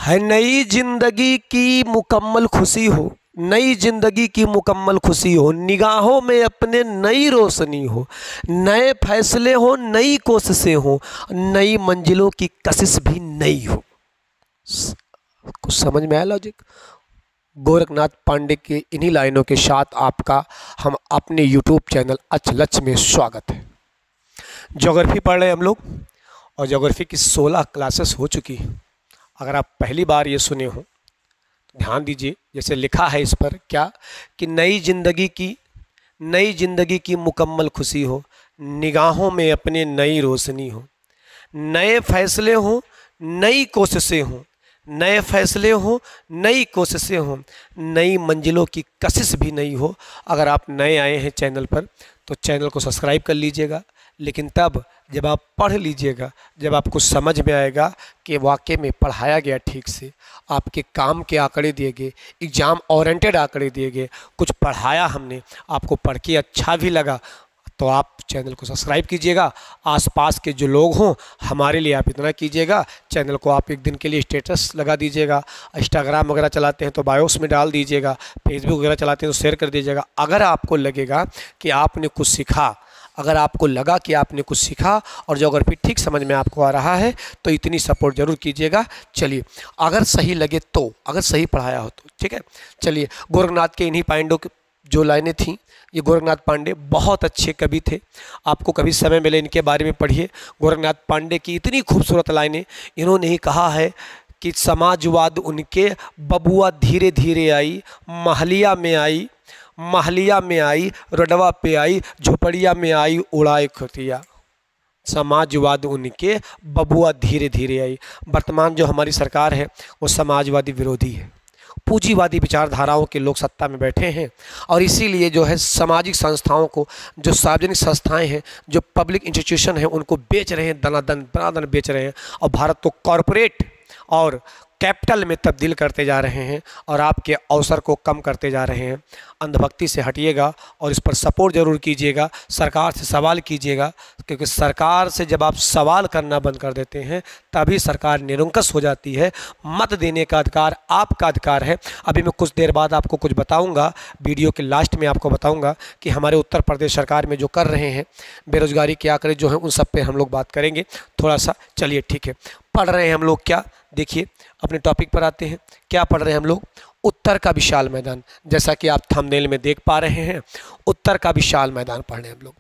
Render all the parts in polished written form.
है नई जिंदगी की मुकम्मल खुशी हो, नई जिंदगी की मुकम्मल खुशी हो, निगाहों में अपने नई रोशनी हो, नए फैसले हो, नई कोशिशें हो, नई मंजिलों की कशिश भी नई हो। कुछ समझ में आया लॉजिक? गोरखनाथ पांडे के इन्हीं लाइनों के साथ आपका हम अपने यूट्यूब चैनल अचलच में स्वागत है। ज्योग्राफी पढ़ रहे हैं हम लोग और ज्योग्राफी की 16 क्लासेस हो चुकी हैं। अगर आप पहली बार ये सुने हो तो ध्यान दीजिए, जैसे लिखा है इस पर क्या कि नई जिंदगी की मुकम्मल खुशी हो, निगाहों में अपने नई रोशनी हो, नए फैसले हो, नई कोशिशें हों, नए फैसले हो, नई कोशिशें हों, नई मंजिलों की कशिश भी नई हो। अगर आप नए आए हैं चैनल पर तो चैनल को सब्सक्राइब कर लीजिएगा, लेकिन तब जब आप पढ़ लीजिएगा, जब आपको समझ में आएगा कि वाकई में पढ़ाया गया ठीक से, आपके काम के आंकड़े दिए गए, एग्ज़ाम ओरिएंटेड आंकड़े दिए गए, कुछ पढ़ाया हमने, आपको पढ़ के अच्छा भी लगा, तो आप चैनल को सब्सक्राइब कीजिएगा। आसपास के जो लोग हों, हमारे लिए आप इतना कीजिएगा, चैनल को आप एक दिन के लिए स्टेटस लगा दीजिएगा, इंस्टाग्राम वगैरह चलाते हैं तो बायोस में डाल दीजिएगा, फेसबुक वगैरह चलाते हैं तो शेयर कर दीजिएगा। अगर आपको लगेगा कि आपने कुछ सीखा, अगर आपको लगा कि आपने कुछ सीखा और ज्योग्राफी ठीक समझ में आपको आ रहा है तो इतनी सपोर्ट ज़रूर कीजिएगा। चलिए, अगर सही लगे तो, अगर सही पढ़ाया हो तो ठीक है। चलिए, गोरखनाथ के इन्हीं पांडों की जो लाइनें थीं, ये गोरखनाथ पांडे बहुत अच्छे कवि थे। आपको कभी समय मिले इनके बारे में पढ़िए। गोरखनाथ पांडे की इतनी खूबसूरत लाइनें, इन्होंने ही कहा है कि समाजवाद उनके बबुआ धीरे धीरे आई, महलिया में आई, महलिया में आई, रोडवा पे आई, झोपड़िया में आई, उड़ाए खुतिया। समाजवाद उनके बबुआ धीरे धीरे आई। वर्तमान जो हमारी सरकार है वो समाजवादी विरोधी है, पूंजीवादी विचारधाराओं के लोग सत्ता में बैठे हैं और इसीलिए जो है सामाजिक संस्थाओं को, जो सार्वजनिक संस्थाएं हैं, जो पब्लिक इंस्टीट्यूशन है, उनको बेच रहे हैं, दनादन बेच रहे हैं और भारत को कॉरपोरेट और कैपिटल में तब्दील करते जा रहे हैं और आपके अवसर को कम करते जा रहे हैं। अंधभक्ति से हटिएगा और इस पर सपोर्ट ज़रूर कीजिएगा, सरकार से सवाल कीजिएगा, क्योंकि सरकार से जब आप सवाल करना बंद कर देते हैं तभी सरकार निरंकुश हो जाती है। मत देने का अधिकार आपका अधिकार है। अभी मैं कुछ देर बाद आपको कुछ बताऊंगा, वीडियो के लास्ट में आपको बताऊंगा कि हमारे उत्तर प्रदेश सरकार में जो कर रहे हैं, बेरोजगारी के आंकड़े जो हैं, उन सब पे हम लोग बात करेंगे थोड़ा सा। चलिए ठीक है, पढ़ रहे हैं हम लोग क्या, देखिए अपने टॉपिक पर आते हैं। क्या पढ़ रहे हैं हम लोग? उत्तर का विशाल मैदान। जैसा कि आप थंबनेल में देख पा रहे हैं, उत्तर का विशाल मैदान पढ़ रहे हैं हम लोग।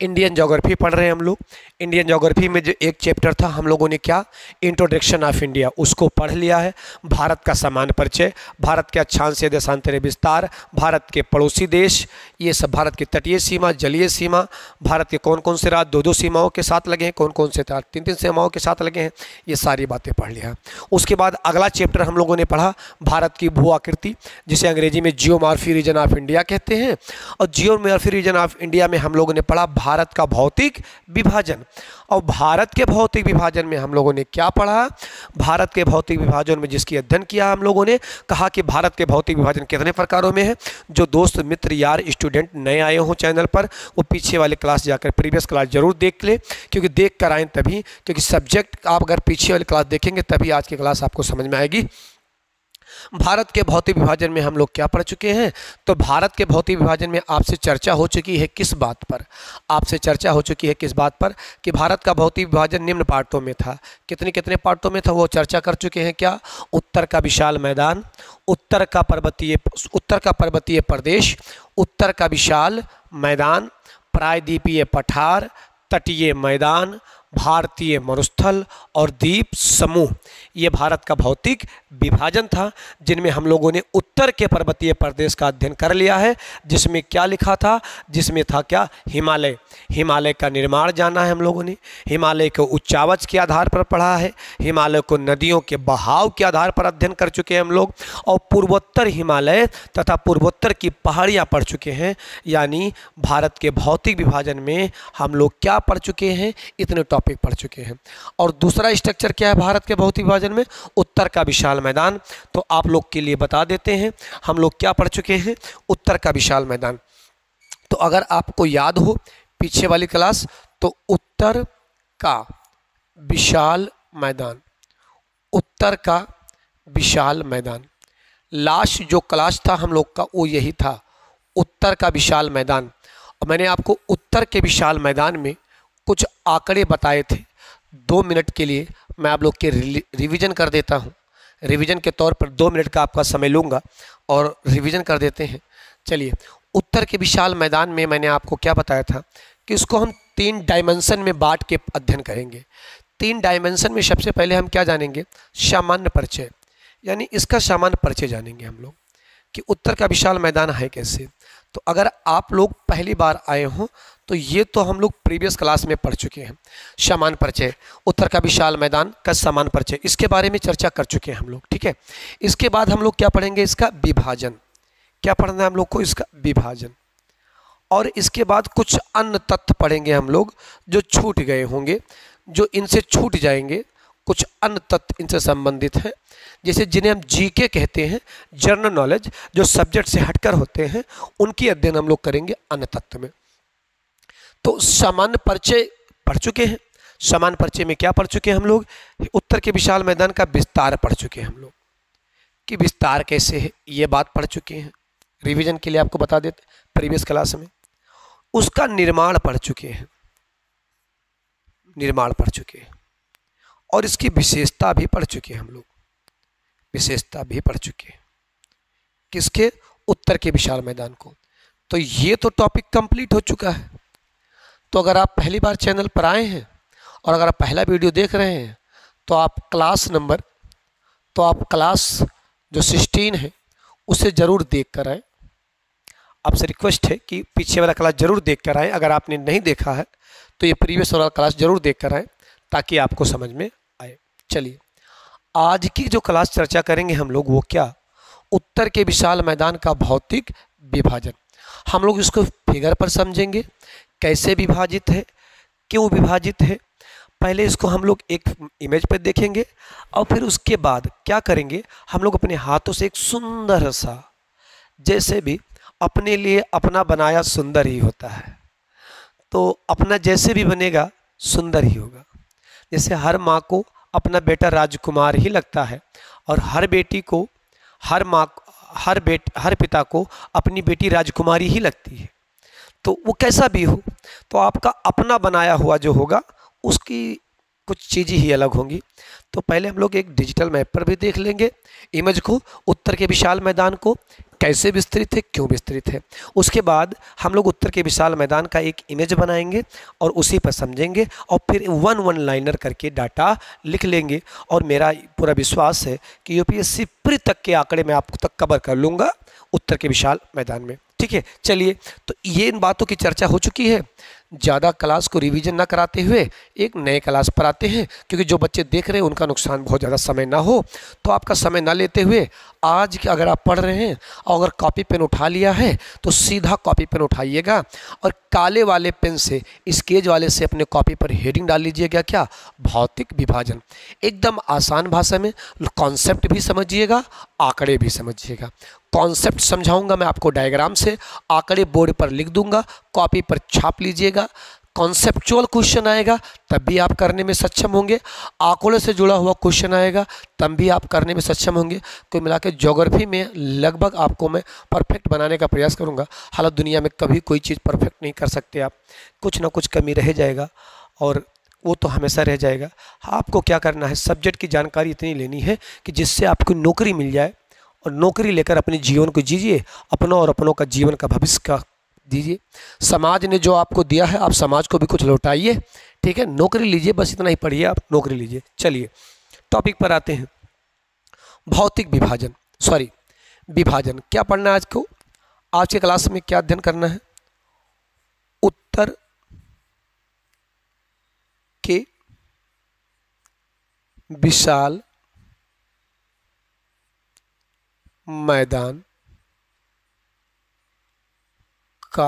इंडियन ज्योग्राफी पढ़ रहे हैं हम लोग। इंडियन ज्योग्राफी में जो एक चैप्टर था, हम लोगों ने क्या, इंट्रोडक्शन ऑफ इंडिया, उसको पढ़ लिया है। भारत का सामान्य परिचय, भारत के अक्षांशीय देशांतरीय विस्तार, भारत के पड़ोसी देश, ये सब, भारत की तटीय सीमा, जलीय सीमा, भारत के कौन कौन से राज्य 2-2 सीमाओं के साथ लगे हैं, कौन कौन से 3-3 सीमाओं के साथ लगे हैं, ये सारी बातें पढ़ लिया। उसके बाद अगला चैप्टर हम लोगों ने पढ़ा भारत की भू आकृति, जिसे अंग्रेजी में जियोमॉर्फी रीजन ऑफ इंडिया कहते हैं। और जियोमॉर्फी रीजन ऑफ इंडिया में हम लोगों ने पढ़ा भारत का भौतिक विभाजन। और भारत के भौतिक विभाजन में हम लोगों ने क्या पढ़ा? भारत के भौतिक विभाजन में जिसकी अध्ययन किया हम लोगों ने, कहा कि भारत के भौतिक विभाजन कितने प्रकारों में है। जो दोस्त मित्र यार स्टूडेंट नए आए हों चैनल पर, वो पीछे वाले क्लास जाकर प्रीवियस क्लास जरूर देख ले, क्योंकि देख कर आएँ तभी, क्योंकि सब्जेक्ट आप अगर पीछे वाली क्लास देखेंगे तभी आज की क्लास आपको समझ में आएगी। भारत के भौतिक विभाजन में हम लोग क्या पढ़ चुके हैं? तो भारत के भौतिक विभाजन में आपसे चर्चा हो चुकी है किस बात पर? आपसे चर्चा हो चुकी है किस बात पर? कि भारत का भौतिक विभाजन निम्न पार्टों में था। कितने कितने पार्टों में था वो चर्चा कर चुके हैं। क्या? उत्तर का विशाल मैदान, उत्तर का पर्वतीय प्रदेश, उत्तर का विशाल मैदान, प्रायद्वीपीय पठार, तटीय मैदान, भारतीय मरुस्थल और द्वीप समूह, ये भारत का भौतिक विभाजन था, जिनमें हम लोगों ने उत्तर के पर्वतीय प्रदेश का अध्ययन कर लिया है। जिसमें क्या लिखा था? जिसमें था क्या? हिमालय। हिमालय का निर्माण जाना है हम लोगों ने, हिमालय को उच्चावच के आधार पर पढ़ा है, हिमालय को नदियों के बहाव के आधार पर अध्ययन कर चुके हैं हम लोग, और पूर्वोत्तर हिमालय तथा पूर्वोत्तर की पहाड़ियाँ पढ़ चुके हैं। यानी भारत के भौतिक विभाजन में हम लोग क्या पढ़ चुके हैं? इतने टॉपिक पढ़ चुके हैं। और दूसरा स्ट्रक्चर क्या है भारत के भौतिक विभाजन में? उत्तर का विशाल मैदान। तो आप लोग के लिए बता देते हैं, हम लोग क्या पढ़ चुके हैं? उत्तर का विशाल मैदान। तो अगर आपको याद हो पीछे वाली क्लास, तो उत्तर का विशाल मैदान, उत्तर का विशाल मैदान। लास्ट जो क्लास था हम लोग का वो यही था, उत्तर का विशाल मैदान। और मैंने आपको उत्तर के विशाल मैदान में कुछ आंकड़े बताए थे। 2 मिनट के लिए मैं आप लोग के रिवीजन कर देता हूँ। रिवीजन के तौर पर 2 मिनट का आपका समय लूँगा और रिवीजन कर देते हैं। चलिए, उत्तर के विशाल मैदान में मैंने आपको क्या बताया था कि इसको हम 3 डायमेंशन में बांट के अध्ययन करेंगे। 3 डायमेंशन में सबसे पहले हम क्या जानेंगे, सामान्य परिचय, यानी इसका सामान्य परिचय जानेंगे हम लोग कि उत्तर का विशाल मैदान है कैसे। तो अगर आप लोग पहली बार आए हों तो ये तो हम लोग प्रीवियस क्लास में पढ़ चुके हैं। सामान्य परिचय, उत्तर का विशाल मैदान का सामान्य परिचय, इसके बारे में चर्चा कर चुके हैं हम लोग, ठीक है। इसके बाद हम लोग क्या पढ़ेंगे, इसका विभाजन। क्या पढ़ना है हम लोग को, इसका विभाजन। और इसके बाद कुछ अन्य तथ्य पढ़ेंगे हम लोग जो छूट गए होंगे, जो इनसे छूट जाएंगे। कुछ अन्य तथ्य इनसे संबंधित हैं, जैसे जिन्हें हम जीके कहते हैं, जनरल नॉलेज, जो सब्जेक्ट से हटकर होते हैं, उनकी अध्ययन हम लोग करेंगे अन्य तथ्य में। तो सामान्य परिचय पढ़ चुके हैं। सामान्य परिचय में क्या पढ़ चुके हैं हम लोग, उत्तर के विशाल मैदान का विस्तार पढ़ चुके हैं हम लोग कि विस्तार कैसे है, ये बात पढ़ चुके हैं। रिवीजन के लिए आपको बता देते प्रीवियस क्लास में। उसका निर्माण पढ़ चुके हैं, निर्माण पढ़ चुके हैं। और इसकी विशेषता भी पढ़ चुके हैं हम लोग, विशेषता भी पढ़ चुके हैं किसके, उत्तर के विशाल मैदान को। तो ये तो टॉपिक कंप्लीट हो चुका है। तो अगर आप पहली बार चैनल पर आए हैं और अगर आप पहला वीडियो देख रहे हैं तो आप क्लास जो 16 है उसे ज़रूर देख कर आएँ। आपसे रिक्वेस्ट है कि पीछे वाला क्लास ज़रूर देख कर आएँ। अगर आपने नहीं देखा है तो ये प्रीवियस वाला क्लास ज़रूर देख कर आएँ ताकि आपको समझ में आए। चलिए, आज की जो क्लास चर्चा करेंगे हम लोग वो क्या, उत्तर के विशाल मैदान का भौतिक विभाजन। हम लोग इसको फिगर पर समझेंगे, कैसे विभाजित है, क्यों विभाजित है। पहले इसको हम लोग एक इमेज पर देखेंगे और फिर उसके बाद क्या करेंगे, हम लोग अपने हाथों से एक सुंदर सा, जैसे भी अपने लिए अपना बनाया सुंदर ही होता है, तो अपना जैसे भी बनेगा सुंदर ही होगा। जैसे हर माँ को अपना बेटा राजकुमार ही लगता है और हर बेटी को, हर पिता को अपनी बेटी राजकुमारी ही लगती है। तो वो कैसा भी हो, तो आपका अपना बनाया हुआ जो होगा उसकी कुछ चीज़ें ही अलग होंगी। तो पहले हम लोग एक डिजिटल मैप पर भी देख लेंगे इमेज को, उत्तर के विशाल मैदान को कैसे विस्तृत है, क्यों विस्तृत है। उसके बाद हम लोग उत्तर के विशाल मैदान का एक इमेज बनाएंगे और उसी पर समझेंगे और फिर वन लाइनर करके डाटा लिख लेंगे। और मेरा पूरा विश्वास है कि यूपीएससी प्री तक के आंकड़े मैं आपको तक कवर कर लूँगा उत्तर के विशाल मैदान में, ठीक है। चलिए, तो ये इन बातों की चर्चा हो चुकी है। ज़्यादा क्लास को रिवीजन ना कराते हुए एक नए क्लास पर आते हैं, क्योंकि जो बच्चे देख रहे हैं उनका नुकसान बहुत ज़्यादा समय ना हो। तो आपका समय ना लेते हुए आज के अगर आप पढ़ रहे हैं और अगर कॉपी पेन उठा लिया है तो सीधा कॉपी पेन उठाइएगा और काले वाले पेन से, स्केच वाले से अपने कॉपी पर हेडिंग डाल लीजिएगा, क्या, भौतिक विभाजन। एकदम आसान भाषा में कॉन्सेप्ट भी समझिएगा, आंकड़े भी समझिएगा। कॉन्सेप्ट समझाऊंगा मैं आपको डायग्राम से, आंकड़े बोर्ड पर लिख दूंगा, कॉपी पर छाप लीजिएगा। कॉन्सेप्चुअल क्वेश्चन आएगा तब भी आप करने में सक्षम होंगे, आंकड़ों से जुड़ा हुआ क्वेश्चन आएगा तब भी आप करने में सक्षम होंगे। कुल मिला के ज्योग्राफी में लगभग आपको मैं परफेक्ट बनाने का प्रयास करूंगा। हालांकि दुनिया में कभी कोई चीज़ परफेक्ट नहीं कर सकते आप, कुछ ना कुछ कमी रह जाएगा और वो तो हमेशा रह जाएगा। आपको क्या करना है, सब्जेक्ट की जानकारी इतनी लेनी है कि जिससे आपको नौकरी मिल जाए और नौकरी लेकर अपने जीवन को जीजिए, अपनों और अपनों का जीवन का भविष्य का दीजिए। समाज ने जो आपको दिया है आप समाज को भी कुछ लौटाइए, ठीक है। नौकरी लीजिए, बस इतना ही पढ़िए, आप नौकरी लीजिए। चलिए टॉपिक पर आते हैं, भौतिक विभाजन, विभाजन। क्या पढ़ना है आज को, आज के क्लास में क्या अध्ययन करना है, उत्तर के विशाल मैदान का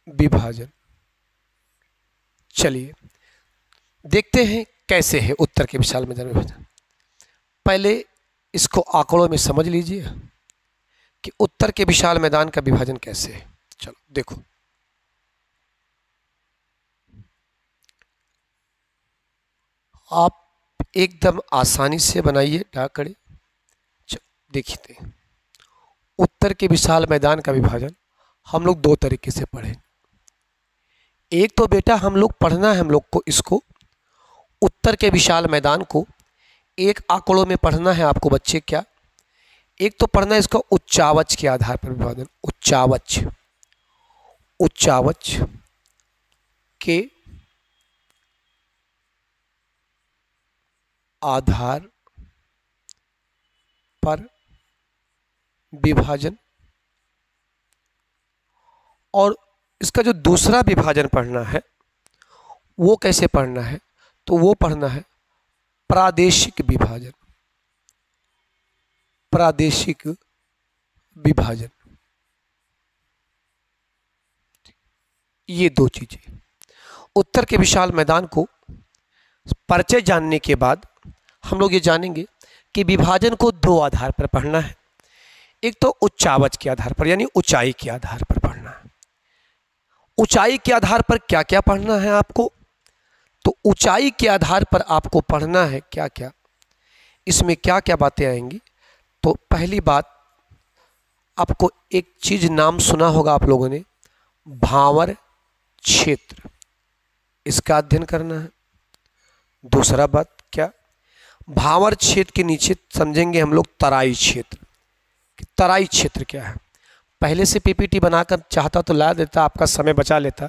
विभाजन। चलिए देखते हैं कैसे है उत्तर के विशाल मैदान में विभाजन। पहले इसको आंकड़ों में समझ लीजिए कि उत्तर के विशाल मैदान का विभाजन कैसे है। चलो देखो, आप एकदम आसानी से बनाइए डाकड़े। देखिए, उत्तर के विशाल मैदान का विभाजन हम लोग दो तरीके से पढ़ें। एक तो बेटा हम लोग पढ़ना है, हम लोग को इसको उत्तर के विशाल मैदान को एक आंकड़ों में पढ़ना है आपको बच्चे। क्या? एक तो पढ़ना है इसका उच्चावच के आधार पर विभाजन। उच्चावच, उच्चावच के आधार पर विभाजन। और इसका जो दूसरा विभाजन पढ़ना है वो कैसे पढ़ना है? तो वो पढ़ना है प्रादेशिक विभाजन। प्रादेशिक विभाजन, ये दो चीजें। उत्तर के विशाल मैदान को परिचय जानने के बाद हम लोग ये जानेंगे कि विभाजन को दो आधार पर पढ़ना है। एक तो उच्चावच के आधार पर, यानी ऊंचाई के आधार पर पढ़ना है। ऊंचाई के आधार पर क्या क्या पढ़ना है आपको? तो ऊंचाई के आधार पर आपको पढ़ना है क्या क्या, इसमें क्या क्या बातें आएंगी। तो पहली बात, आपको एक चीज नाम सुना होगा आप लोगों ने, भांवर क्षेत्र, इसका अध्ययन करना है। दूसरा बात क्या, भांवर क्षेत्र के नीचे समझेंगे हम लोग तराई क्षेत्र। तराई क्षेत्र क्या है? पहले से पीपीटी बनाकर चाहता तो ला देता, आपका समय बचा लेता,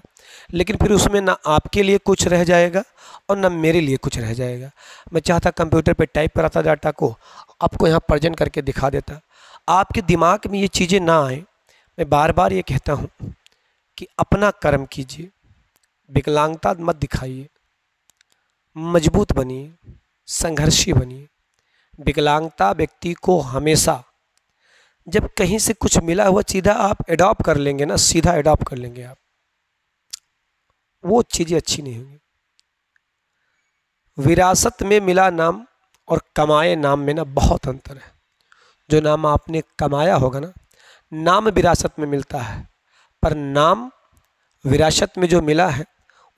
लेकिन फिर उसमें ना आपके लिए कुछ रह जाएगा और ना मेरे लिए कुछ रह जाएगा। मैं चाहता कंप्यूटर पे टाइप कराता डाटा को, आपको यहाँ प्रेजेंट करके दिखा देता। आपके दिमाग में ये चीज़ें ना आए, मैं बार बार ये कहता हूँ कि अपना कर्म कीजिए, विकलांगता मत दिखाइए, मजबूत बनिए, संघर्षी बनिए। विकलांगता व्यक्ति को हमेशा, जब कहीं से कुछ मिला हुआ सीधा आप एडॉप्ट कर लेंगे ना, सीधा एडॉप्ट कर लेंगे आप, वो चीज़ें अच्छी नहीं होंगी। विरासत में मिला नाम और कमाए नाम में ना बहुत अंतर है। जो नाम आपने कमाया होगा ना, नाम विरासत में मिलता है, पर नाम विरासत में जो मिला है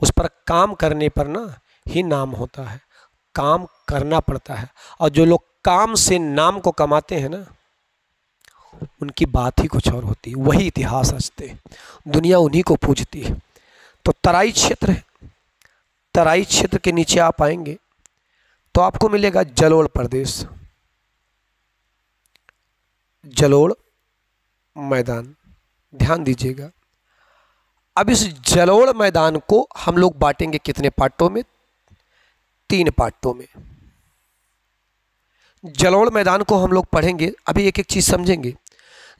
उस पर काम करने पर ना ही नाम होता है। काम करना पड़ता है, और जो लोग काम से नाम को कमाते हैं ना, उनकी बात ही कुछ और होती है, वही इतिहास रचते हैं, दुनिया उन्हीं को पूजती है। तो तराई क्षेत्र है। तराई क्षेत्र के नीचे आप आएंगे तो आपको मिलेगा जलोढ़ प्रदेश, जलोढ़ मैदान। ध्यान दीजिएगा। अब इस जलोढ़ मैदान को हम लोग बांटेंगे कितने पार्टों में? 3 पार्टों में। जलोढ़ मैदान को हम लोग पढ़ेंगे, अभी एक एक चीज समझेंगे।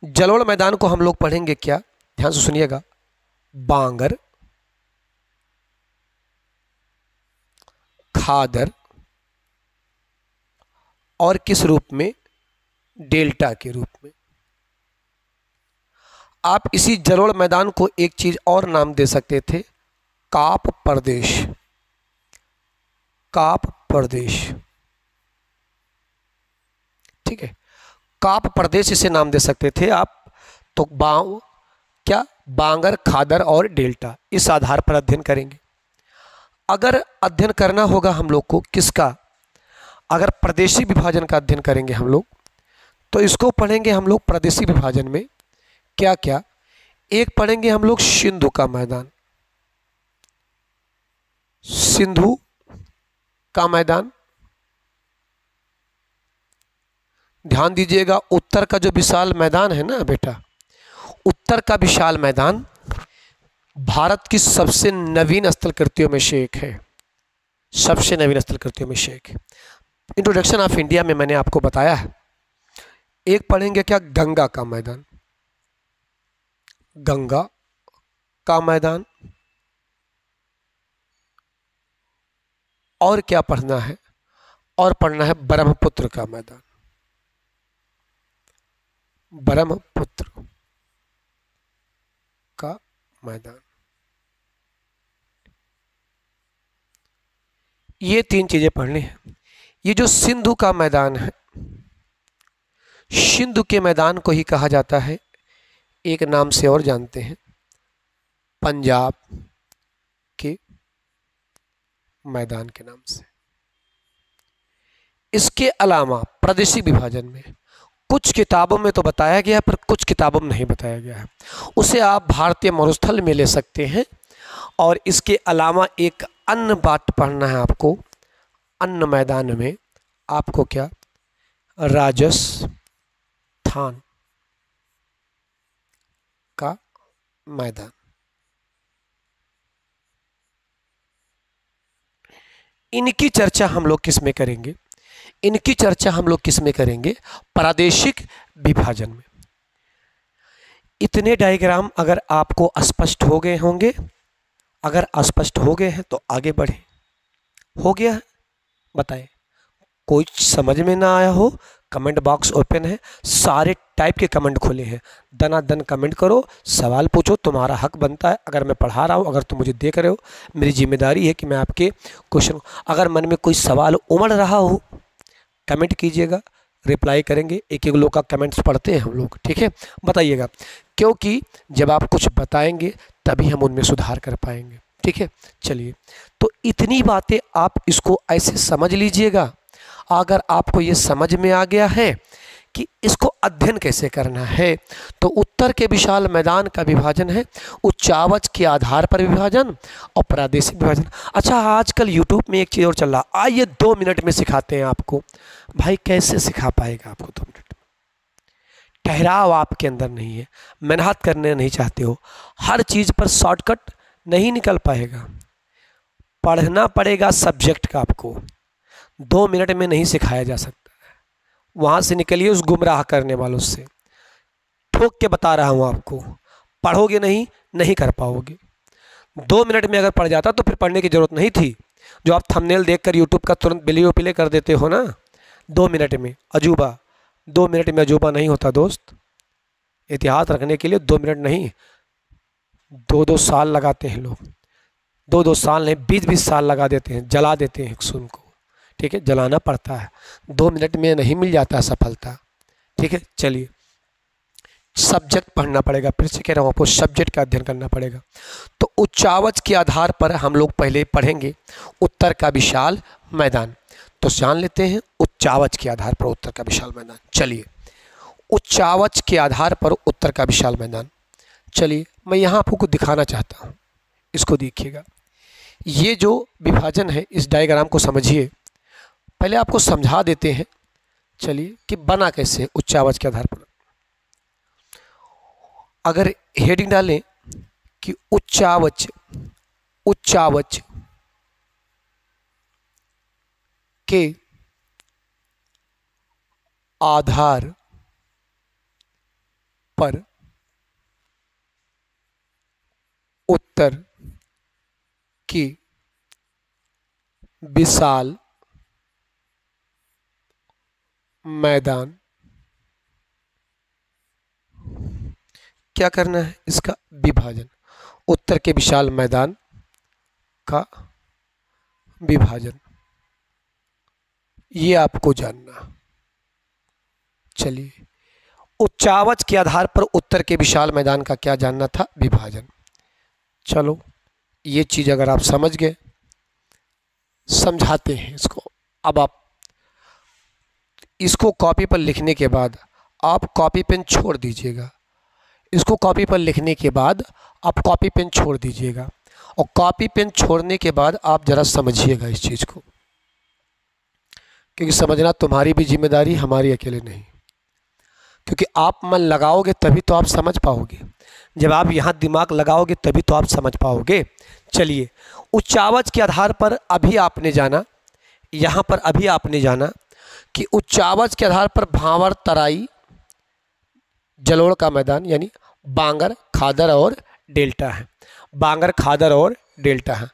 जलोढ़ मैदान को हम लोग पढ़ेंगे क्या, ध्यान से सुनिएगा। बांगर, खादर और किस रूप में? डेल्टा के रूप में। आप इसी जलोढ़ मैदान को एक चीज और नाम दे सकते थे, काप प्रदेश। काप प्रदेश, ठीक है, काप प्रदेश इसे नाम दे सकते थे आप। तो क्या, बांगर, खादर और डेल्टा, इस आधार पर अध्ययन करेंगे। अगर अध्ययन करना होगा हम लोग को किसका, अगर प्रदेशी विभाजन का अध्ययन करेंगे हम लोग, तो इसको पढ़ेंगे हम लोग प्रदेशी विभाजन में क्या क्या। एक पढ़ेंगे हम लोग सिंधु का मैदान। सिंधु का मैदान, ध्यान दीजिएगा। उत्तर का जो विशाल मैदान है ना बेटा, उत्तर का विशाल मैदान भारत की सबसे नवीन स्थल कृतियों में से एक है। सबसे नवीन स्थल कृतियों में से एक है। इंट्रोडक्शन ऑफ इंडिया में मैंने आपको बताया है। एक पढ़ेंगे क्या, गंगा का मैदान। गंगा का मैदान। और क्या पढ़ना है? और पढ़ना है ब्रह्मपुत्र का मैदान। ब्रह्मपुत्र का मैदान। ये 3 चीजें पढ़नी है। ये जो सिंधु का मैदान है, सिंधु के मैदान को ही कहा जाता है, एक नाम से और जानते हैं, पंजाब के मैदान के नाम से। इसके अलावा प्रादेशिक विभाजन में कुछ किताबों में तो बताया गया है पर कुछ किताबों में नहीं बताया गया है, उसे आप भारतीय मरुस्थल में ले सकते हैं। और इसके अलावा एक अन्य बात पढ़ना है आपको, अन्य मैदान में आपको क्या, राजस्थान का मैदान। इनकी चर्चा हम लोग किस में करेंगे, इनकी चर्चा हम लोग किस में करेंगे, प्रादेशिक विभाजन में। इतने डायग्राम अगर आपको स्पष्ट हो गए होंगे, अगर अस्पष्ट हो गए हैं तो आगे बढ़े। हो गया है बताएं, कोई समझ में ना आया हो कमेंट बॉक्स ओपन है, सारे टाइप के कमेंट खुले हैं, दनादन कमेंट करो, सवाल पूछो, तुम्हारा हक बनता है। अगर मैं पढ़ा रहा हूँ, अगर तुम मुझे देख रहे हो, मेरी जिम्मेदारी है कि मैं आपके क्वेश्चन, अगर मन में कोई सवाल उमड़ रहा हो कमेंट कीजिएगा, रिप्लाई करेंगे। एक एक लोग का कमेंट्स पढ़ते हैं हम लोग, ठीक है, बताइएगा, क्योंकि जब आप कुछ बताएंगे तभी हम उनमें सुधार कर पाएंगे, ठीक है। चलिए, तो इतनी बातें आप इसको ऐसे समझ लीजिएगा। अगर आपको ये समझ में आ गया है कि इसको अध्ययन कैसे करना है, तो उत्तर के विशाल मैदान का विभाजन है उच्चावच के आधार पर विभाजन और प्रादेशिक विभाजन। अच्छा, आजकल यूट्यूब में एक चीज़ और चल रहा, आइए 2 मिनट में सिखाते हैं आपको। भाई कैसे सिखा पाएगा आपको 2 मिनट में? ठहराव आपके अंदर नहीं है, मेहनत करने नहीं चाहते हो, हर चीज़ पर शॉर्टकट नहीं निकल पाएगा, पढ़ना पड़ेगा सब्जेक्ट का। आपको 2 मिनट में नहीं सिखाया जा सकता। वहाँ से निकलिए उस गुमराह करने वालों से, ठोक के बता रहा हूँ आपको, पढ़ोगे नहीं कर पाओगे। 2 मिनट में अगर पढ़ जाता तो फिर पढ़ने की ज़रूरत नहीं थी। जो आप थंबनेल देखकर यूट्यूब का तुरंत बिलियो प्ले कर देते हो ना 2 मिनट में, अजूबा। 2 मिनट में अजूबा नहीं होता दोस्त। इतिहास रखने के लिए 2 मिनट नहीं, 2-2 साल लगाते हैं लोग, 2-2 साल नहीं 20-20 साल लगा देते हैं, जला देते हैं सुन को, ठीक है, जलाना पड़ता है। 2 मिनट में नहीं मिल जाता सफलता, ठीक है। चलिए, सब्जेक्ट पढ़ना पड़ेगा, फिर से कह रहा हूँ आपको, सब्जेक्ट का अध्ययन करना पड़ेगा। तो उच्चावच के आधार पर हम लोग पहले पढ़ेंगे उत्तर का विशाल मैदान। तो जान लेते हैं उच्चावच के आधार पर उत्तर का विशाल मैदान। चलिए, उच्चावच के आधार पर उत्तर का विशाल मैदान। चलिए, मैं यहाँ आपको दिखाना चाहता हूँ, इसको देखिएगा। ये जो विभाजन है, इस डायग्राम को समझिए। पहले आपको समझा देते हैं, चलिए, कि बना कैसे उच्चावच के आधार पर। अगर हेडिंग डालें कि उच्चावच के आधार पर उत्तर की विशाल मैदान, क्या करना है, इसका विभाजन, उत्तर के विशाल मैदान का विभाजन, ये आपको जानना। चलिए, उच्चावच के आधार पर उत्तर के विशाल मैदान का क्या जानना था, विभाजन। चलो, ये चीज़ अगर आप समझ गए, समझाते हैं इसको। अब आप इसको कॉपी पर लिखने के बाद आप कॉपी पेन छोड़ दीजिएगा। इसको कॉपी पर लिखने के बाद आप कॉपी पेन छोड़ दीजिएगा, और कॉपी पेन छोड़ने के बाद आप ज़रा समझिएगा इस चीज़ को, क्योंकि समझना तुम्हारी भी जिम्मेदारी, हमारी अकेले नहीं। क्योंकि आप मन लगाओगे तभी तो आप समझ पाओगे, जब आप यहाँ दिमाग लगाओगे तभी तो आप समझ पाओगे। चलिए, उच्चावच के आधार पर अभी आपने जाना, यहाँ पर अभी आपने जाना कि उच्चावच के आधार पर भांवर, तराई, जलोढ़ का मैदान, यानी बांगर, खादर और डेल्टा है। बांगर, खादर और डेल्टा है।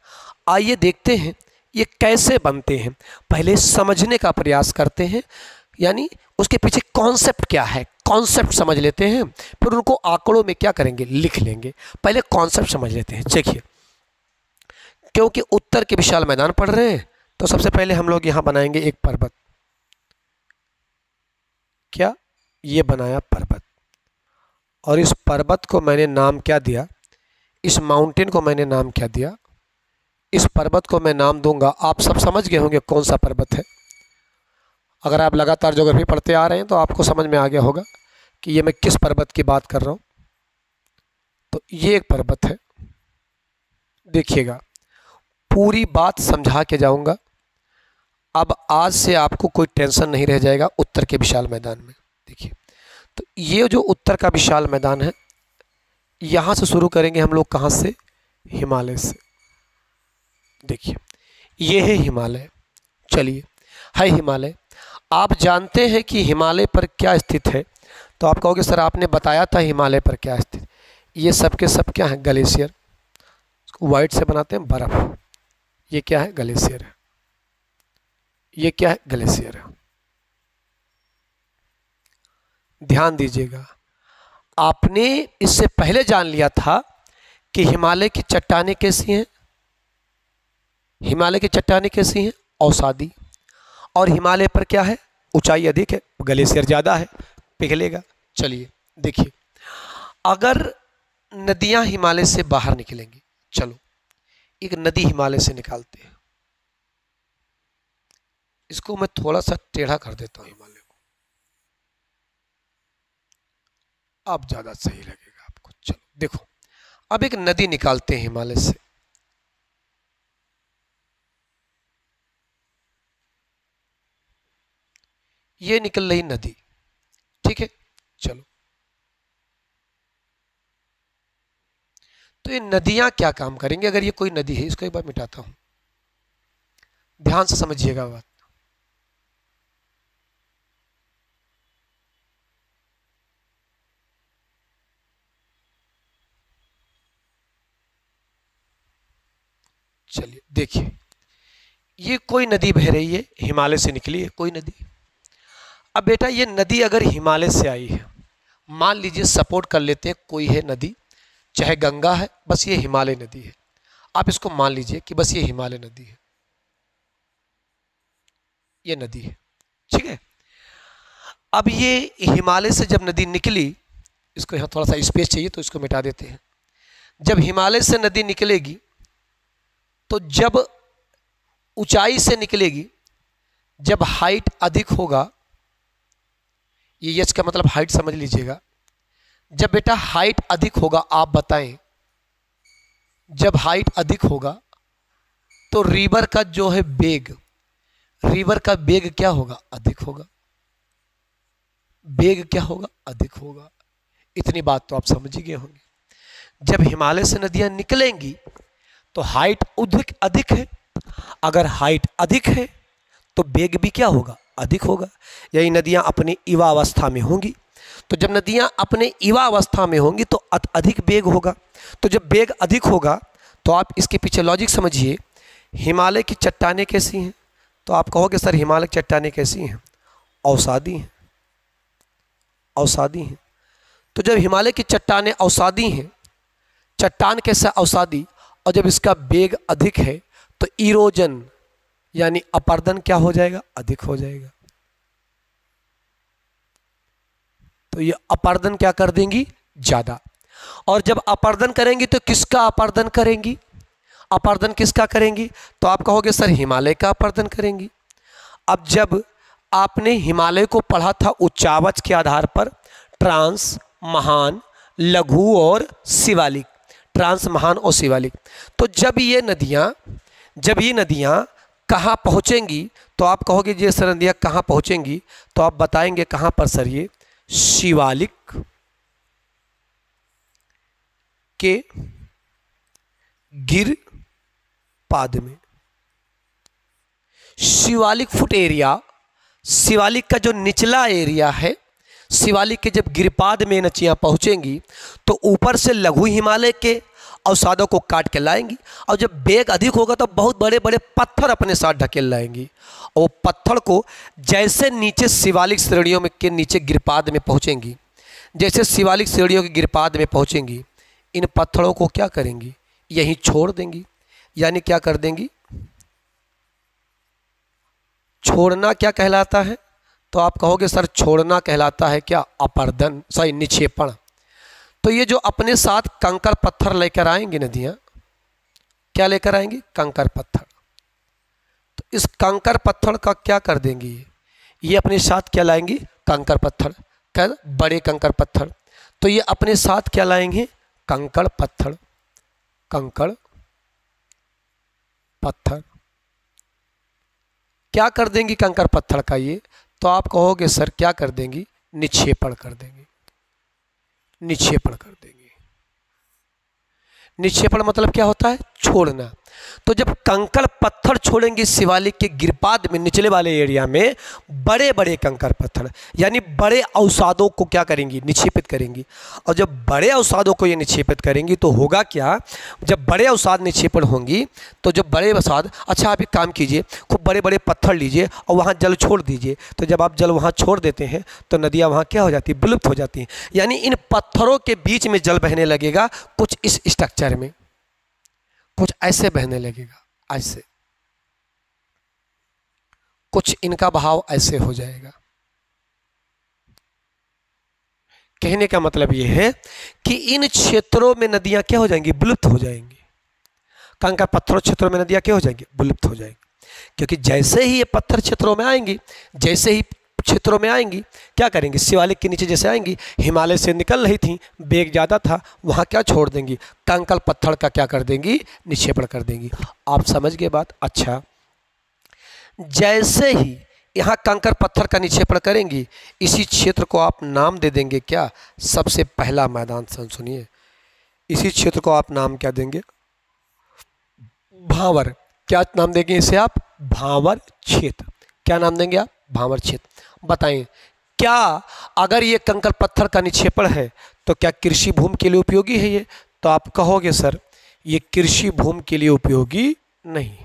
आइए देखते हैं ये कैसे बनते हैं। पहले समझने का प्रयास करते हैं, यानी उसके पीछे कॉन्सेप्ट क्या है, कॉन्सेप्ट समझ लेते हैं, फिर उनको आंकड़ों में क्या करेंगे, लिख लेंगे। पहले कॉन्सेप्ट समझ लेते हैं। देखिए, क्योंकि उत्तर के विशाल मैदान पढ़ रहे हैं, तो सबसे पहले हम लोग यहाँ बनाएंगे एक पर्वत। क्या, ये बनाया पर्वत, और इस पर्वत को मैंने नाम क्या दिया, इस माउंटेन को मैंने नाम क्या दिया, इस पर्वत को मैं नाम दूंगा, आप सब समझ गए होंगे कौन सा पर्वत है। अगर आप लगातार ज्योग्राफी पढ़ते आ रहे हैं तो आपको समझ में आ गया होगा कि ये मैं किस पर्वत की बात कर रहा हूँ। तो ये एक पर्वत है, देखिएगा पूरी बात समझा के जाऊंगा। अब आज से आपको कोई टेंशन नहीं रह जाएगा उत्तर के विशाल मैदान में। देखिए, तो ये जो उत्तर का विशाल मैदान है, यहाँ से शुरू करेंगे हम लोग, कहाँ से? हिमालय से। देखिए, ये है हिमालय। चलिए, है हिमालय। आप जानते हैं कि हिमालय पर क्या स्थित है? तो आप कहोगे सर आपने बताया था हिमालय पर क्या स्थित। ये सब के सब क्या है? ग्लेशियर। व्हाइट से बनाते हैं बर्फ। ये क्या है? ग्लेशियर है। ये क्या है? ग्लेशियर है। ध्यान दीजिएगा, आपने इससे पहले जान लिया था कि हिमालय की चट्टानें कैसी हैं। हिमालय की चट्टानें कैसी हैं? अवसादी। और हिमालय पर क्या है? ऊंचाई अधिक है, ग्लेशियर ज़्यादा है, पिघलेगा। चलिए देखिए, अगर नदियां हिमालय से बाहर निकलेंगी, चलो एक नदी हिमालय से निकालते हैं। इसको मैं थोड़ा सा टेढ़ा कर देता हूं हिमालय को, अब ज़्यादा सही लगेगा आपको। चलो देखो, अब एक नदी निकालते हैं हिमालय से। ये निकल रही नदी, ठीक है। चलो, तो ये नदियां क्या काम करेंगी? अगर ये कोई नदी है, इसको एक बार मिटाता हूं, ध्यान से समझिएगा बात। चलिए देखिए, ये कोई नदी बह रही है, हिमालय से निकली है कोई नदी। अब बेटा ये नदी अगर हिमालय से आई है, मान लीजिए सपोर्ट कर लेते हैं कोई है नदी, चाहे गंगा है, बस ये हिमालय नदी है। आप इसको मान लीजिए कि बस ये हिमालय नदी है, ये नदी है, ठीक है। अब ये हिमालय से जब नदी निकली, इसको यहाँ थोड़ा सा स्पेस चाहिए तो इसको मिटा देते हैं। जब हिमालय से नदी निकलेगी तो जब ऊंचाई से निकलेगी, जब हाइट अधिक होगा, ये यच का मतलब हाइट समझ लीजिएगा। जब बेटा हाइट अधिक होगा, आप बताएं, जब हाइट अधिक होगा तो रिवर का जो है वेग, रिवर का वेग क्या होगा? अधिक होगा। वेग क्या होगा? अधिक होगा। इतनी बात तो आप समझ ही गए होंगे। जब हिमालय से नदियां निकलेंगी तो हाइट अधिक है, अगर हाइट अधिक है तो वेग भी क्या होगा? अधिक होगा। यही नदियां अपने युवा अवस्था में होंगी, तो जब नदियां अपने युवा अवस्था में होंगी तो अधिक वेग होगा। तो जब वेग अधिक होगा तो आप इसके पीछे लॉजिक समझिए। हिमालय की चट्टानें कैसी हैं? तो आप कहोगे सर हिमालय की चट्टानें कैसी हैं? अवसादी हैं, अवसादी हैं। तो जब हिमालय की चट्टानें अवसादी हैं, चट्टान कैसा? अवसादी, और जब इसका वेग अधिक है तो इरोजन यानी अपर्दन क्या हो जाएगा? अधिक हो जाएगा। तो ये अपर्दन क्या कर देंगी? ज्यादा। और जब अपर्दन करेंगी तो किसका अपर्दन करेंगी? अपर्दन किसका करेंगी? तो आप कहोगे सर हिमालय का अपर्दन करेंगी। अब जब आपने हिमालय को पढ़ा था उच्चावच के आधार पर, ट्रांस, महान, लघु और शिवालिक, ट्रांस, महान और शिवालिक। तो जब ये नदियां कहाँ पहुँचेंगी, तो आप कहोगे ये सर नदियाँ कहाँ पहुँचेंगी, तो आप बताएंगे कहाँ पर सर? ये शिवालिक के गिर पाद में। शिवालिक फुट एरिया, शिवालिक का जो निचला एरिया है, शिवालिक के जब गिरपाद में नदियाँ पहुँचेंगी तो ऊपर से लघु हिमालय के अवसादों को काट के लाएंगी, और जब वेग अधिक होगा तो बहुत बड़े बड़े पत्थर अपने साथ ढकेल लाएंगी, और वो पत्थर को जैसे नीचे शिवालिक श्रेणियों में के नीचे गिरपाद में पहुँचेंगी, जैसे शिवालिक श्रेणियों के गिरपाद में पहुँचेंगी, इन पत्थरों को क्या करेंगी? यहीं छोड़ देंगी। यानी क्या कर देंगी? छोड़ना क्या कहलाता है? तो आप कहोगे सर छोड़ना कहलाता है क्या? अपर्दन, सॉरी निक्षेपण। तो ये जो अपने साथ कंकर पत्थर लेकर आएंगी नदियां, क्या लेकर आएंगी? कंकर पत्थर। तो इस कंकर पत्थर का क्या कर देंगी? ये अपने साथ क्या लाएंगी? कंकर पत्थर, क्या? बड़े कंकर पत्थर। तो ये अपने साथ क्या लाएंगे? कंकड़ पत्थर, कंकड़ पत्थर। क्या कर देंगी कंकर पत्थर का ये? तो आप कहोगे सर क्या कर देंगी? निक्षेपण कर देंगे, निक्षेपण कर देंगे। निक्षेपण मतलब क्या होता है? छोड़ना। तो जब कंकड़ पत्थर छोड़ेंगे शिवालिक के गिरपाद में, निचले वाले एरिया में बड़े बड़े कंकड़ पत्थर यानी बड़े अवसादों को क्या करेंगी? निक्षेपित करेंगी। और जब बड़े अवसादों को ये निक्षेपित करेंगी तो होगा क्या? जब बड़े अवसाद निक्षेपण होंगी तो जब बड़े अवसाद, अच्छा आप एक काम कीजिए, खूब बड़े बड़े पत्थर लीजिए और वहाँ जल छोड़ दीजिए। तो जब आप जल वहाँ छोड़ देते हैं तो नदियाँ वहाँ क्या हो जाती है? विलुप्त हो जाती हैं। यानी इन पत्थरों के बीच में जल बहने लगेगा कुछ इस स्ट्रक्चर में, कुछ ऐसे बहने लगेगा, ऐसे कुछ इनका बहाव ऐसे हो जाएगा। कहने का मतलब यह है कि इन क्षेत्रों में नदियां क्या हो जाएंगी? विलुप्त हो जाएंगी। कंकर पत्थरों क्षेत्रों में नदियां क्या हो जाएंगी? विलुप्त हो जाएंगी। क्योंकि जैसे ही ये पत्थर क्षेत्रों में आएंगी, जैसे ही क्षेत्रों में आएंगी, क्या करेंगी? शिवालिक के नीचे जैसे आएंगी, हिमालय से निकल रही थी, वेग ज़्यादा था, वहाँ क्या छोड़ देंगी? कंकड़ पत्थर का क्या कर देंगी? निक्षेपण कर देंगी। आप समझ गए बात? अच्छा, जैसे ही यहाँ कंकड़ पत्थर का निक्षेपण करेंगी, इसी क्षेत्र को आप नाम दे देंगे क्या? सबसे पहला मैदान। सुनिए, इसी क्षेत्र को आप नाम क्या देंगे? भांवर। क्या नाम देंगे इसे आप? भांवर क्षेत्र। क्या नाम देंगे आप? भांवर क्षेत्र। बताएं, क्या अगर ये कंकड़ पत्थर का निक्षेपण है तो क्या कृषि भूमि के लिए उपयोगी है ये? तो आप कहोगे सर ये कृषि भूमि के लिए उपयोगी नहीं,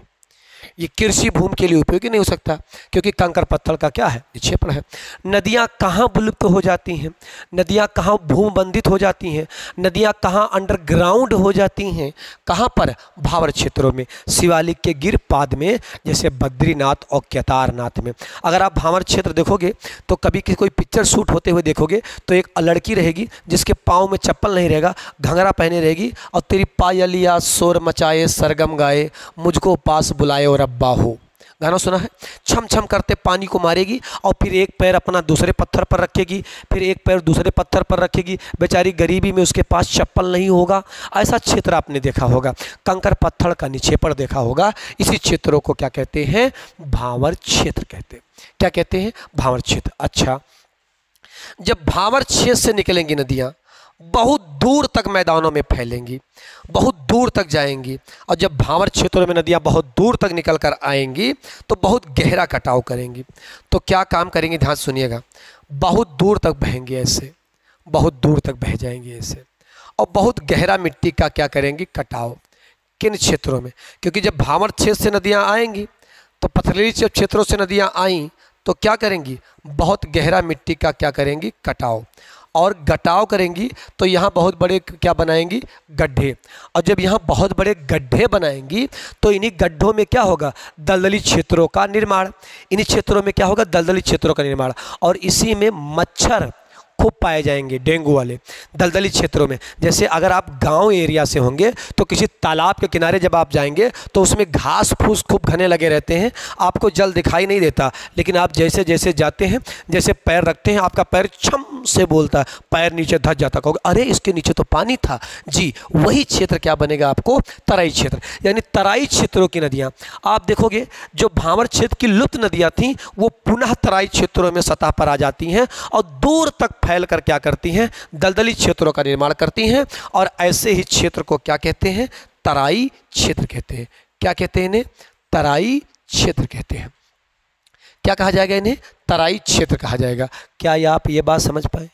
ये कृषि भूमि के लिए उपयोगी नहीं हो सकता, क्योंकि कंकड़ पत्थर का क्या है? निक्षेपण है। नदियाँ कहाँ विलुप्त हो जाती हैं? नदियाँ कहाँ भूमबंधित हो जाती हैं? नदियाँ कहाँ अंडरग्राउंड हो जाती हैं? कहाँ पर? भावर क्षेत्रों में, शिवालिक के गिरपाद में, जैसे बद्रीनाथ और केदारनाथ में। अगर आप भावर क्षेत्र देखोगे तो कभी कोई पिक्चर शूट होते हुए देखोगे तो एक लड़की रहेगी जिसके पाँव में चप्पल नहीं रहेगा, घंघरा पहने रहेगी और तेरी पायलिया शोर मचाए सरगम गाए मुझको पास बुलाए और अब्बा हो, गाना सुना है? छम छम करते पानी को मारेगी और फिर एक पैर अपना दूसरे पत्थर पर रखेगी, फिर एक पैर दूसरे पत्थर पर रखेगी। बेचारी गरीबी में उसके पास चप्पल नहीं होगा। ऐसा क्षेत्र आपने देखा होगा, कंकड़ पत्थर का निक्षेपण देखा होगा। इसी क्षेत्रों को क्या कहते हैं? भांवर क्षेत्र कहते हैं। क्या कहते हैं? भांवर क्षेत्र। अच्छा, जब भांवर क्षेत्र से निकलेंगी नदियाँ बहुत दूर तक मैदानों में फैलेंगी, बहुत दूर तक जाएंगी। और जब भांवर क्षेत्रों में नदियाँ बहुत दूर तक निकल कर आएंगी तो बहुत गहरा कटाव करेंगी। तो क्या काम करेंगे? ध्यान सुनिएगा, बहुत दूर तक बहेंगे ऐसे, बहुत दूर तक बह जाएंगे ऐसे, और बहुत गहरा मिट्टी का क्या करेंगी? कटाव। किन क्षेत्रों में? क्योंकि जब भांवर क्षेत्र से नदियाँ आएंगी तो पथरीली क्षेत्रों से नदियाँ आईं तो क्या करेंगी? बहुत गहरा मिट्टी का क्या करेंगी? कटाव। और गटाव करेंगी तो यहाँ बहुत बड़े क्या बनाएंगी? गड्ढे। और जब यहाँ बहुत बड़े गड्ढे बनाएंगी तो इन्हीं गड्ढों में क्या होगा? दलदली क्षेत्रों का निर्माण। इन्हीं क्षेत्रों में क्या होगा? दलदली क्षेत्रों का निर्माण। और इसी में मच्छर खूब पाए जाएंगे, डेंगू वाले दलदली क्षेत्रों में। जैसे अगर आप गांव एरिया से होंगे तो किसी तालाब के किनारे जब आप जाएंगे तो उसमें घास फूस खूब घने लगे रहते हैं, आपको जल दिखाई नहीं देता, लेकिन आप जैसे जैसे जाते हैं, जैसे पैर रखते हैं, आपका पैर छम से बोलता है, पैर नीचे धस जाता, कहोगे अरे इसके नीचे तो पानी था। जी, वही क्षेत्र क्या बनेगा आपको? तराई क्षेत्र। यानी तराई क्षेत्रों की नदियाँ आप देखोगे, जो भांवर क्षेत्र की लुप्त नदियाँ थीं वो पुनः तराई क्षेत्रों में सतह पर आ जाती हैं और दूर तक फैल कर क्या करती हैं? दलदली क्षेत्रों का निर्माण करती हैं। और ऐसे ही क्षेत्र को क्या कहते हैं? तराई क्षेत्र कहते हैं। क्या कहते हैं इन्हें? तराई क्षेत्र कहते हैं। क्या कहा जाएगा इन्हें? तराई क्षेत्र कहा जाएगा। क्या आप ये बात समझ पाए?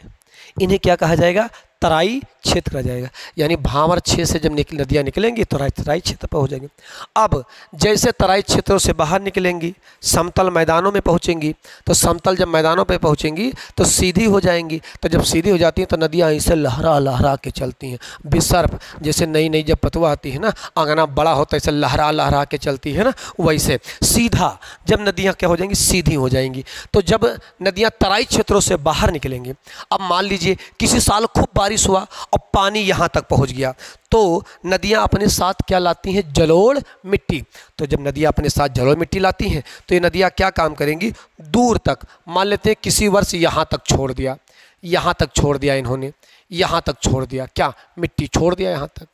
इन्हें क्या कहा जाएगा? तराई क्षेत्र कहा जाएगा। यानी भांवर क्षेत्र से जब नदियाँ निकलेंगी तो तराई क्षेत्र पर हो जाएंगे। अब जैसे तराई क्षेत्रों से बाहर निकलेंगी, समतल मैदानों में पहुँचेंगी, तो समतल जब मैदानों पे पहुँचेंगी तो सीधी हो जाएंगी। तो जब सीधी हो जाती हैं तो नदियाँ ऐसे लहरा लहरा के चलती हैं, बेसर्फ। जैसे नई नई जब पतवा आती है ना, आंगना बड़ा होता है, ऐसे लहरा लहरा के चलती है ना, वैसे सीधा जब नदियाँ क्या हो जाएंगी? सीधी हो जाएंगी। तो जब नदियाँ तराई क्षेत्रों से बाहर निकलेंगी, अब मान लीजिए किसी साल खूब बारिश हुआ और पानी यहाँ तक पहुँच गया, तो नदियाँ अपने साथ क्या लाती हैं? जलोढ़ मिट्टी। तो जब नदियाँ अपने साथ जलोढ़ मिट्टी लाती हैं तो ये नदियाँ क्या काम करेंगी? दूर तक, मान लेते हैं किसी वर्ष यहाँ तक छोड़ दिया, यहाँ तक छोड़ दिया इन्होंने, यहाँ तक छोड़ दिया, क्या मिट्टी छोड़ दिया यहाँ तक।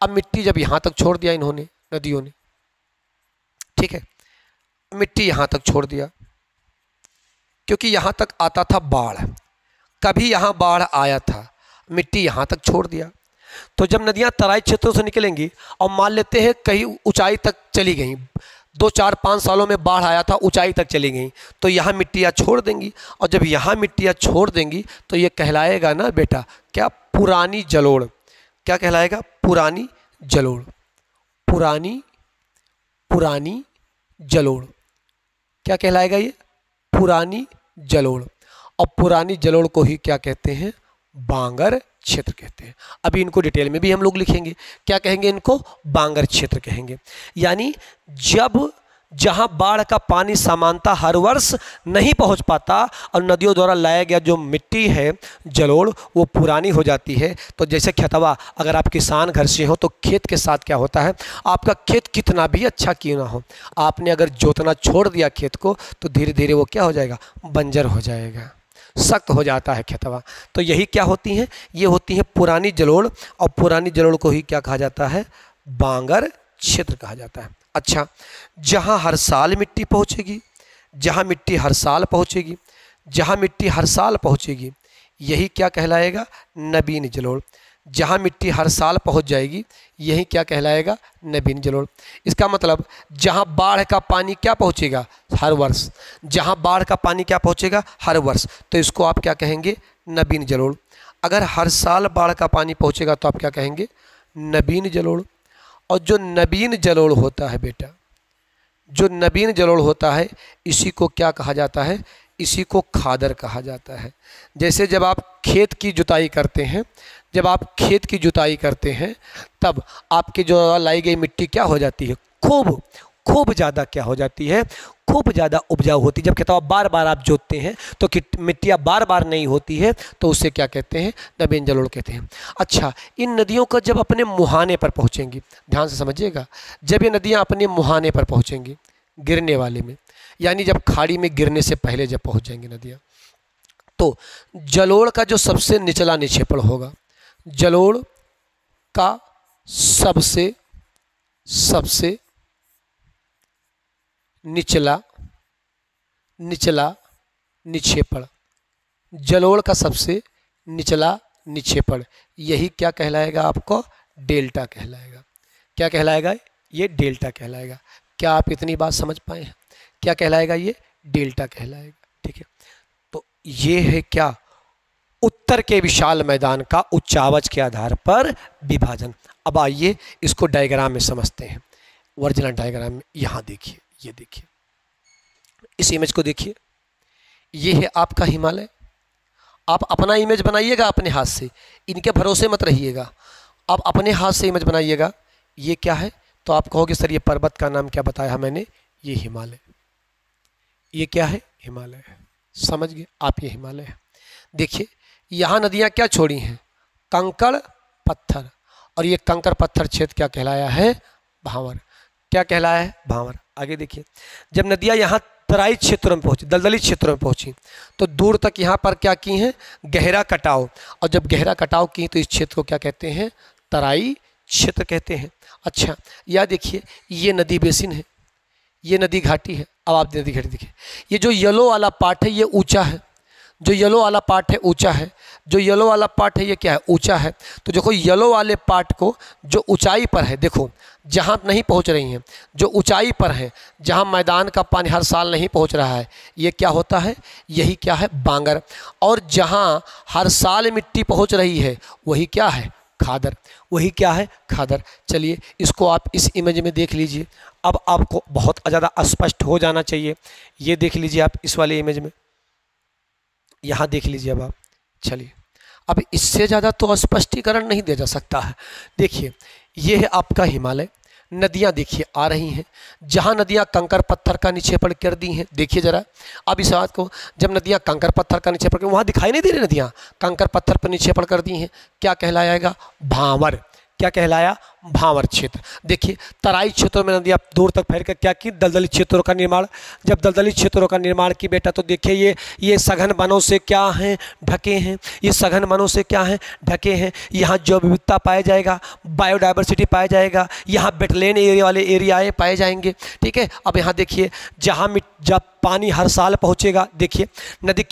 अब मिट्टी जब यहाँ तक छोड़ दिया इन्होंने, नदियों ने, ठीक है, मिट्टी यहाँ तक छोड़ दिया, क्योंकि यहाँ तक आता था बाढ़, कभी यहाँ बाढ़ आया था, मिट्टी यहाँ तक छोड़ दिया। तो जब नदियाँ तराई क्षेत्रों से निकलेंगी और मान लेते हैं कहीं ऊंचाई तक चली गई, 2-4-5 सालों में बाढ़ आया था, ऊंचाई तक चली गई, तो यहाँ मिट्टियाँ छोड़ देंगी। और जब यहाँ मिट्टियाँ छोड़ देंगी तो ये कहलाएगा ना बेटा, क्या? पुरानी जलोढ़। क्या कहलाएगा? पुरानी जलोढ़। पुरानी जलोढ़ क्या कहलाएगा? ये पुरानी जलोढ़। और पुरानी जलोढ़ को ही क्या कहते हैं? बांगर क्षेत्र कहते हैं। अभी इनको डिटेल में भी हम लोग लिखेंगे, क्या कहेंगे इनको? बांगर क्षेत्र कहेंगे। यानी जब जहां बाढ़ का पानी सामान्यतः हर वर्ष नहीं पहुंच पाता और नदियों द्वारा लाया गया जो मिट्टी है जलोढ़ वो पुरानी हो जाती है। तो जैसे खेतवा, अगर आप किसान घर से हो तो खेत के साथ क्या होता है? आपका खेत कितना भी अच्छा क्यों ना हो, आपने अगर जोतना छोड़ दिया खेत को तो धीरे धीरे वो क्या हो जाएगा? बंजर हो जाएगा, सख्त हो जाता है खेतवा। तो यही क्या होती हैं? ये होती हैं पुरानी जलोढ़। और पुरानी जलोढ़ को ही क्या कहा जाता है? बांगर क्षेत्र कहा जाता है। अच्छा, जहाँ हर साल मिट्टी पहुँचेगी, जहाँ मिट्टी हर साल पहुँचेगी, जहाँ मिट्टी हर साल पहुँचेगी, यही क्या कहलाएगा? नवीन जलोढ़। जहाँ मिट्टी हर साल पहुँच जाएगी यही क्या कहलाएगा? नवीन जलोढ़। इसका मतलब जहाँ बाढ़ का पानी क्या पहुँचेगा? हर वर्ष। जहाँ बाढ़ का पानी क्या पहुँचेगा? हर वर्ष, तो इसको आप क्या कहेंगे? नवीन जलोढ़। अगर हर साल बाढ़ का पानी पहुँचेगा तो आप क्या कहेंगे? नवीन जलोढ़। और जो नवीन जलोढ़ होता है बेटा, जो नवीन जलोढ़ होता है, इसी को क्या कहा जाता है? इसी को खादर कहा जाता है। जैसे जब आप खेत की जुताई करते हैं, जब आप खेत की जुताई करते हैं तब आपके जो लाई गई मिट्टी क्या हो जाती है? खूब ज़्यादा क्या हो जाती है? खूब ज़्यादा उपजाऊ होती है। जब खेतवा बार बार आप जोतते हैं तो मिट्टियाँ बार बार नहीं होती है, तो उसे क्या कहते हैं? नवीन जलोढ़ कहते हैं। अच्छा, इन नदियों का जब अपने मुहाने पर पहुँचेंगी, ध्यान से समझिएगा, जब ये नदियाँ अपने मुहाने पर पहुँचेंगी, गिरने वाले में, यानी जब खाड़ी में गिरने से पहले जब पहुँच जाएंगी नदियाँ, तो जलोढ़ का जो सबसे निचला निक्षेपण होगा, जलोढ़ का सबसे निचला निक्षेपण, जलोढ़ का सबसे निचला निक्षेपण, यही क्या कहलाएगा? आपको डेल्टा कहलाएगा। क्या कहलाएगा? ये डेल्टा कहलाएगा। क्या आप इतनी बात समझ पाए हैं? क्या कहलाएगा? ये डेल्टा कहलाएगा। ठीक है, तो ये है क्या? उत्तर के विशाल मैदान का उच्चावच के आधार पर विभाजन। अब आइए इसको डायग्राम में समझते हैं, ओरिजिनल डायग्राम में। यहाँ देखिए, ये देखिए, इस इमेज को देखिए, ये है आपका हिमालय। आप अपना इमेज बनाइएगा अपने हाथ से, इनके भरोसे मत रहिएगा, आप अपने हाथ से इमेज बनाइएगा। ये क्या है? तो आप कहोगे सर ये पर्वत का नाम क्या बताया मैंने? ये हिमालय। ये क्या है? हिमालय है। समझ गए आप? ये हिमालय है। देखिए यहाँ नदियाँ क्या छोड़ी हैं? कंकड़ पत्थर। और ये कंकड़ पत्थर क्षेत्र क्या कहलाया है? भांवर। क्या कहलाया है? भांवर। आगे देखिए, जब नदियाँ यहाँ तराई क्षेत्रों में पहुँची, दलदली क्षेत्रों में पहुँची, तो दूर तक यहाँ पर क्या की हैं? गहरा कटाव। और जब गहरा कटाव की तो इस क्षेत्र को क्या कहते हैं? तराई क्षेत्र कहते हैं। अच्छा, यह देखिए, ये नदी बेसिन है, ये नदी घाटी है। अब आप नदी घाटी देखिए, ये जो येलो वाला पार्ट है ये ऊंचा है, जो येलो वाला पार्ट है ऊंचा है, जो येलो वाला पार्ट है ये क्या है? ऊंचा है। तो देखो येलो वाले पार्ट को जो ऊंचाई पर है, देखो जहाँ नहीं पहुँच रही हैं, जो ऊंचाई पर है, जहाँ मैदान का पानी हर साल नहीं पहुँच रहा है, ये क्या होता है? यही क्या है? बांगर। और जहाँ हर साल मिट्टी पहुँच रही है वही क्या है? खादर। वही क्या है? खादर। चलिए इसको आप इस इमेज में देख लीजिए। अब आपको बहुत ज़्यादा स्पष्ट हो जाना चाहिए। ये देख लीजिए आप इस वाले इमेज में, यहाँ देख लीजिए अब आप। चलिए अब इससे ज़्यादा तो स्पष्टीकरण नहीं दिया जा सकता है। देखिए ये है आपका हिमालय, नदियां देखिए आ रही हैं, जहां नदियां कंकर पत्थर का निक्षेपण कर दी हैं, देखिए जरा अब इस बात को, जब नदियां कंकर पत्थर का निक्षेपण कर, वहां दिखाई नहीं दे रही नदियां कंकर पत्थर पर निक्षेपण कर दी हैं, क्या कहलाएगा? भांवर। क्या कहलाया? भांवर क्षेत्र। देखिए तराई क्षेत्रों में नदियां दूर तक फैल कर क्या की? दलदली क्षेत्रों का निर्माण। जब दलदली क्षेत्रों का निर्माण की बेटा, तो देखिए ये सघन वनों से क्या हैं? ढके हैं। ये सघन वनों से क्या हैं? ढके हैं। यहाँ जैव विविधता पाया जाएगा, बायोडाइवर्सिटी पाया जाएगा, यहाँ वेटलैंड एरिया वाले एरियाएँ पाए जाएंगे। ठीक है, अब यहाँ देखिए जब पानी हर साल पहुँचेगा, देखिए नदी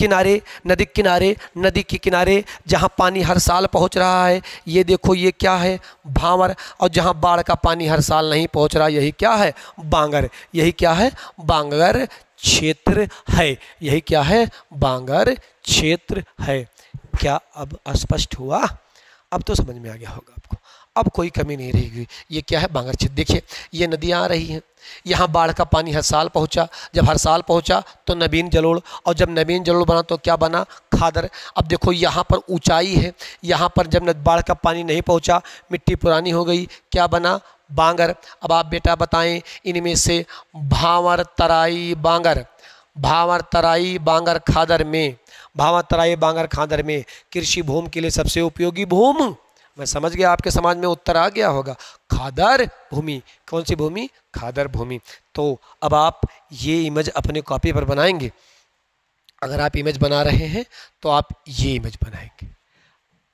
के किनारे जहाँ पानी हर साल पहुँच रहा है, ये देखो ये क्या है? भांवर। और जहाँ बाढ़ का पानी हर साल नहीं पहुँच रहा, यही क्या है? बांगर। यही क्या है? बांगर क्षेत्र है। यही क्या है? बांगर क्षेत्र है। क्या अब स्पष्ट हुआ? अब तो समझ में आ गया होगा आपको, अब कोई कमी नहीं रहेगी। ये क्या है? बांगर क्षेत्र। देखिए ये नदियाँ आ रही हैं, यहाँ बाढ़ का पानी हर साल पहुँचा, जब हर साल पहुँचा तो नवीन जलोढ़, और जब नवीन जलोढ़ बना तो क्या बना? खादर। अब देखो यहाँ पर ऊंचाई है, यहाँ पर जब बाढ़ का पानी नहीं पहुँचा, मिट्टी पुरानी हो गई, क्या बना? बांगर। अब आप बेटा बताएं इनमें से भांवर, तराई, बांगर, भांवर, तराई, बांगर, खादर में, भांवर, तराई, बांगर, खादर में कृषि भूमि के लिए सबसे उपयोगी भूमि, मैं समझ गया आपके समाज में उत्तर आ गया होगा, खादर भूमि। कौन सी भूमि? खादर भूमि। तो अब आप ये इमेज अपने कॉपी पर बनाएंगे। अगर आप इमेज बना रहे हैं तो आप ये इमेज बनाएंगे।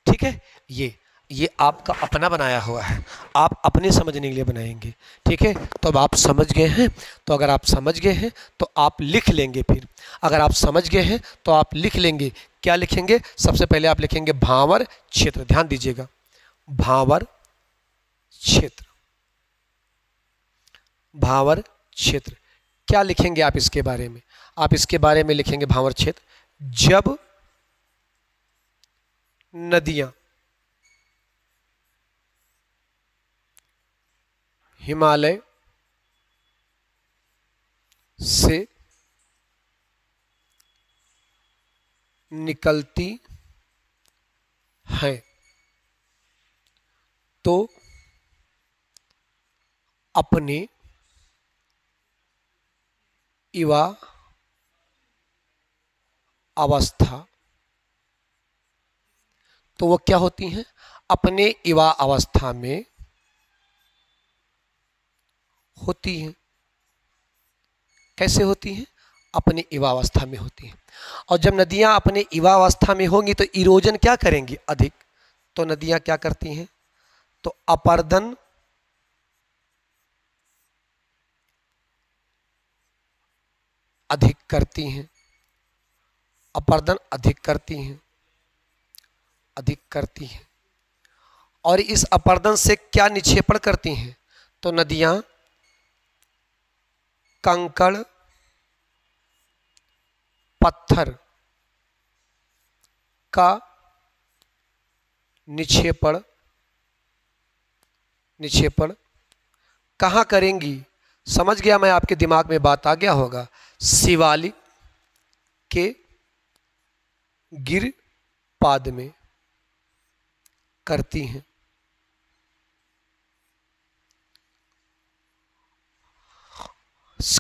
ठीक है, ये आपका अपना बनाया हुआ है, आप अपने समझने के लिए बनाएंगे। ठीक है, तो अब आप समझ गए हैं, तो अगर आप समझ गए हैं तो आप लिख लेंगे। फिर अगर आप समझ गए हैं तो आप लिख लेंगे। क्या लिखेंगे? सबसे पहले आप लिखेंगे भांवर क्षेत्र। ध्यान दीजिएगा, भांवर क्षेत्र, भांवर क्षेत्र। क्या लिखेंगे आप इसके बारे में? आप इसके बारे में लिखेंगे भांवर क्षेत्र, जब नदियां हिमालय से निकलती हैं तो अपने युवा अवस्था, तो वो क्या होती हैं? अपने युवा अवस्था में होती हैं। कैसे होती हैं? अपनी युवावस्था में होती हैं। और जब नदियां अपने युवावस्था में होंगी तो इरोजन क्या करेंगी? अधिक। तो नदियां क्या करती हैं? तो अपर्दन अधिक करती हैं, अपर्दन अधिक करती हैं, अधिक करती हैं। और इस अपर्दन से क्या निक्षेपण करती हैं? तो नदियां कंकड़ पत्थर का निक्षेपण कहाँ करेंगी? समझ गया मैं, आपके दिमाग में बात आ गया होगा। शिवालिक के गिर पाद में करती हैं।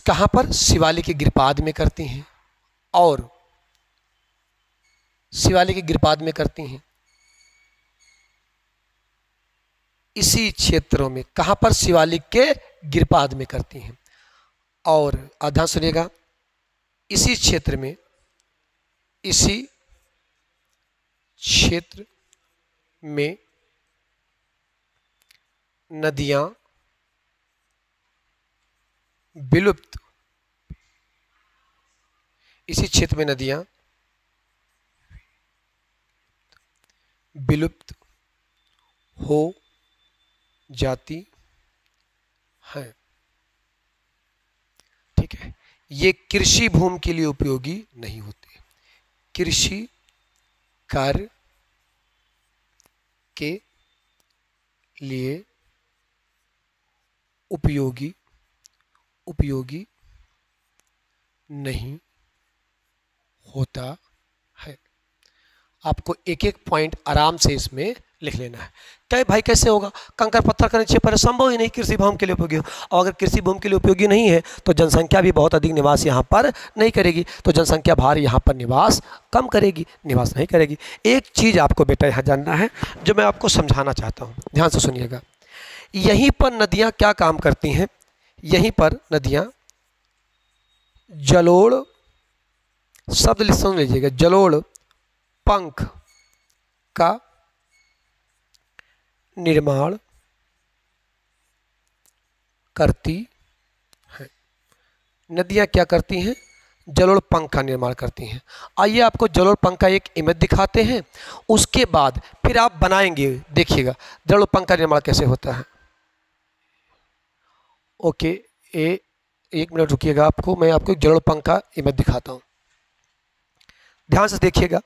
कहाँ पर? शिवालिक के गिरपाद में करती हैं। और शिवालिक के गिरपाद में करती हैं इसी क्षेत्रों में। कहाँ पर? शिवालिक के गिरपाद में करती हैं। और ध्यान सुनिएगा, इसी क्षेत्र में, इसी क्षेत्र में नदियां विलुप्त, इसी क्षेत्र में नदियां विलुप्त हो जाती हैं। ठीक है, ये कृषि भूमि के लिए उपयोगी नहीं होते। कृषि कार्य के लिए उपयोगी नहीं होता है। आपको एक एक पॉइंट आराम से इसमें लिख लेना है। क्या भाई कैसे होगा? कंकर पत्थर का निक्षेपण संभव ही नहीं कृषि भूमि के लिए उपयोगी हो, और अगर कृषि भूमि के लिए उपयोगी नहीं है तो जनसंख्या भी बहुत अधिक निवास यहाँ पर नहीं करेगी, तो जनसंख्या भार यहाँ पर निवास कम करेगी, निवास नहीं करेगी। एक चीज़ आपको बेटा यहाँ जानना है जो मैं आपको समझाना चाहता हूँ, ध्यान से सुनिएगा। यहीं पर नदियाँ क्या काम करती हैं? यहीं पर नदियाँ जलोढ़ शब्द सुन लीजिएगा, जलोढ़ पंख का निर्माण करती हैं। नदियाँ क्या करती हैं? जलोढ़ पंख का निर्माण करती हैं। आइए आपको जलोढ़ पंख का एक इमेज दिखाते हैं, उसके बाद फिर आप बनाएंगे, देखिएगा जलोढ़ पंख का निर्माण कैसे होता है। ओके, एक मिनट रुकिएगा, आपको मैं आपको जलोढ़ पंख का इमेज दिखाता हूँ, ध्यान से देखिएगा।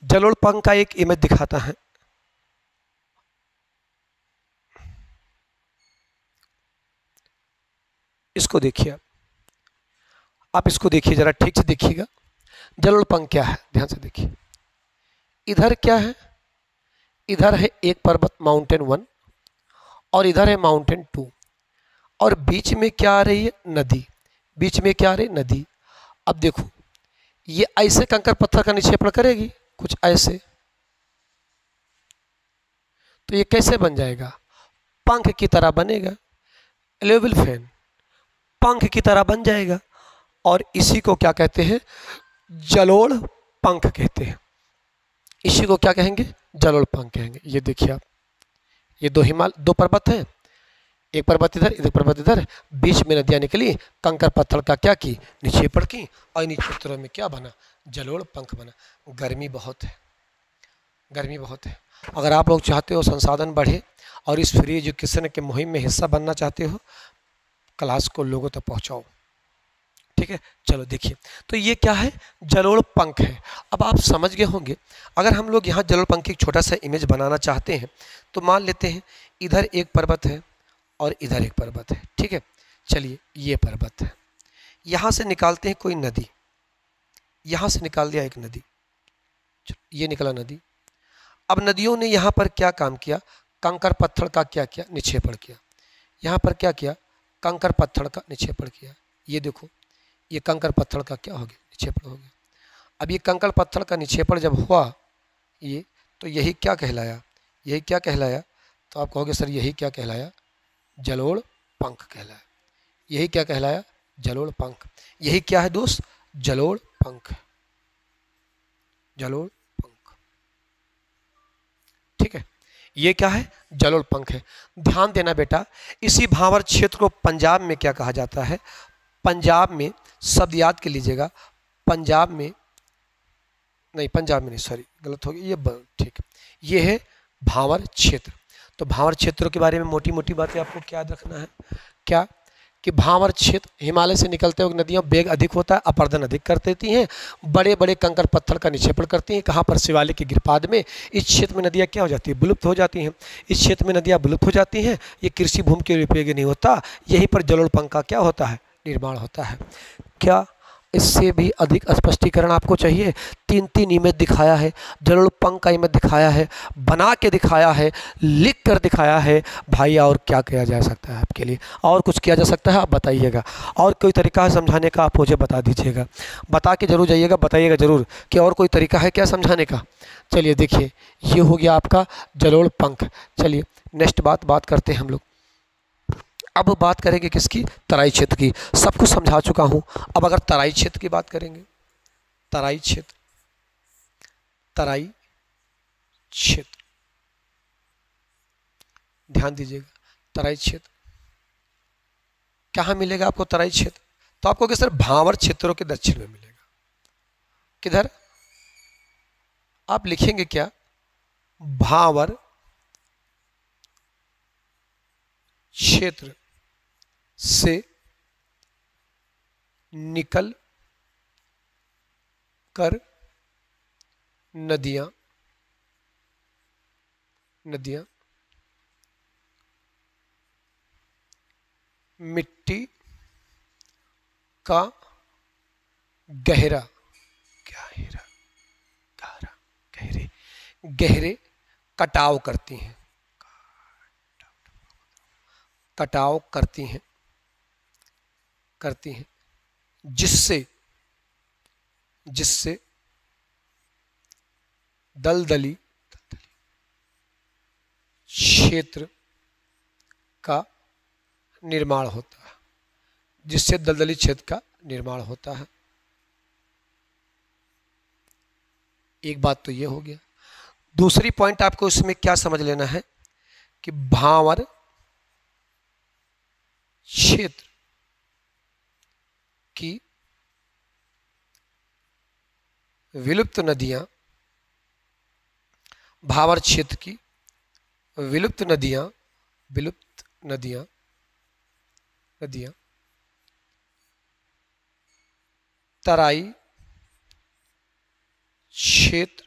जलोढ़ पंख का एक इमेज दिखाता है। इसको देखिए, आप इसको देखिए, जरा ठीक से देखिएगा। जलोढ़ पंख क्या है, ध्यान से देखिए। इधर क्या है? इधर है एक पर्वत माउंटेन 1 और इधर है माउंटेन 2, और बीच में क्या आ रही है? नदी। बीच में क्या आ रही है? नदी। अब देखो, ये ऐसे कंकर पत्थर का निक्षेपण करेगी, कुछ ऐसे, तो ये कैसे बन जाएगा? पंख की तरह बनेगा, एलोवेबल फैन पंख की तरह बन जाएगा, और इसी को क्या कहते हैं? जलोढ़ पंख कहते हैं। इसी को क्या कहेंगे? जलोढ़ पंख कहेंगे। ये देखिए आप, ये दो पर्वत हैं, एक पर्वत इधर, एक पर्वत इधर, बीच में नदियाँ निकली, कंकर पत्थर का क्या की? निक्षेपण की, और इन क्षेत्रों में क्या बना? जलोढ़ पंख बना। गर्मी बहुत है, गर्मी बहुत है। अगर आप लोग चाहते हो संसाधन बढ़े और इस फ्री एजुकेशन के मुहिम में हिस्सा बनना चाहते हो, क्लास को लोगों तक पहुंचाओ, ठीक है। चलो देखिए, तो ये क्या है? जलोढ़ पंख है। अब आप समझ गए होंगे, अगर हम लोग यहाँ जलोढ़ पंख की एक छोटा सा इमेज बनाना चाहते हैं तो मान लेते हैं इधर एक पर्वत है और इधर एक पर्वत है, ठीक है। चलिए, ये पर्वत है, यहाँ से निकालते हैं कोई नदी, यहाँ से निकाल दिया एक नदी, ये निकला नदी। अब नदियों ने यहाँ पर क्या काम किया? कंकर पत्थर का क्या किया? निक्षेपण किया। यहाँ पर क्या किया? कंकर पत्थर का निक्षेपण किया। ये देखो, ये कंकर पत्थर का क्या हो गया? निक्षेपण हो गया। अब ये कंकर पत्थर का निक्षेपण जब हुआ ये, तो यही क्या कहलाया? यही क्या कहलाया? तो आप कहोगे सर यही क्या कहलाया? जलोढ़ पंख कहलाया। यही क्या कहलाया? जलोढ़ पंख। यही क्या है दोस्त? जलोढ़ पंख, जलोढ़ पंख, ठीक है। ये क्या है? जलोढ़ पंख है। ध्यान देना बेटा, इसी भावर क्षेत्र को पंजाब में क्या कहा जाता है? पंजाब में, शब्द याद कर लीजिएगा, पंजाब में नहीं, पंजाब में नहीं, सॉरी गलत हो गया, ये ठीक है, ये है भावर क्षेत्र। तो भावर क्षेत्रों के बारे में मोटी मोटी बातें आपको क्या याद रखना है? क्या कि भावर क्षेत्र, हिमालय से निकलते हुए नदियाँ वेग अधिक होता है, अपर्दन अधिक कर देती हैं, बड़े बड़े कंकर पत्थर का निक्षेपण करती हैं। कहाँ पर? शिवालिक के गिरपाद में। इस क्षेत्र में नदियाँ क्या हो जाती है? विलुप्त हो जाती हैं। इस क्षेत्र में नदियाँ विलुप्त हो जाती हैं, ये कृषि भूमि के लिए उपयोगी नहीं होता। यहीं पर जलोढ़ पंख का क्या होता है? निर्माण होता है। क्या इससे भी अधिक स्पष्टीकरण आपको चाहिए? 3 इमेज दिखाया है, जलोढ़ पंख का इमेज दिखाया है, बना के दिखाया है, लिख कर दिखाया है। भाई और क्या किया जा सकता है आपके लिए? और कुछ किया जा सकता है? आप बताइएगा। और कोई तरीका है समझाने का? आप मुझे बता दीजिएगा, बता के जरूर जाइएगा, बताइएगा जरूर कि और कोई तरीका है क्या समझाने का। चलिए देखिए, ये हो गया आपका जलोढ़ पंख। चलिए नेक्स्ट बात करते हैं हम लोग। अब बात करेंगे किसकी? तराई क्षेत्र की। सब कुछ समझा चुका हूं। अब अगर तराई क्षेत्र की बात करेंगे, तराई क्षेत्र, तराई क्षेत्र, ध्यान दीजिएगा, तराई क्षेत्र कहाँ मिलेगा आपको? तराई क्षेत्र तो आपको सर भावर क्षेत्रों के दक्षिण में मिलेगा। किधर? आप लिखेंगे क्या? भावर क्षेत्र से निकल कर नदियां मिट्टी का गहरे कटाव करती हैं, कटाव करती हैं, जिससे दलदली क्षेत्र का निर्माण होता है, जिससे दलदली क्षेत्र का निर्माण होता है। एक बात तो ये हो गया। दूसरी पॉइंट आपको इसमें क्या समझ लेना है कि भांवर क्षेत्र की विलुप्त नदियां, भांवर क्षेत्र की विलुप्त नदियां तराई क्षेत्र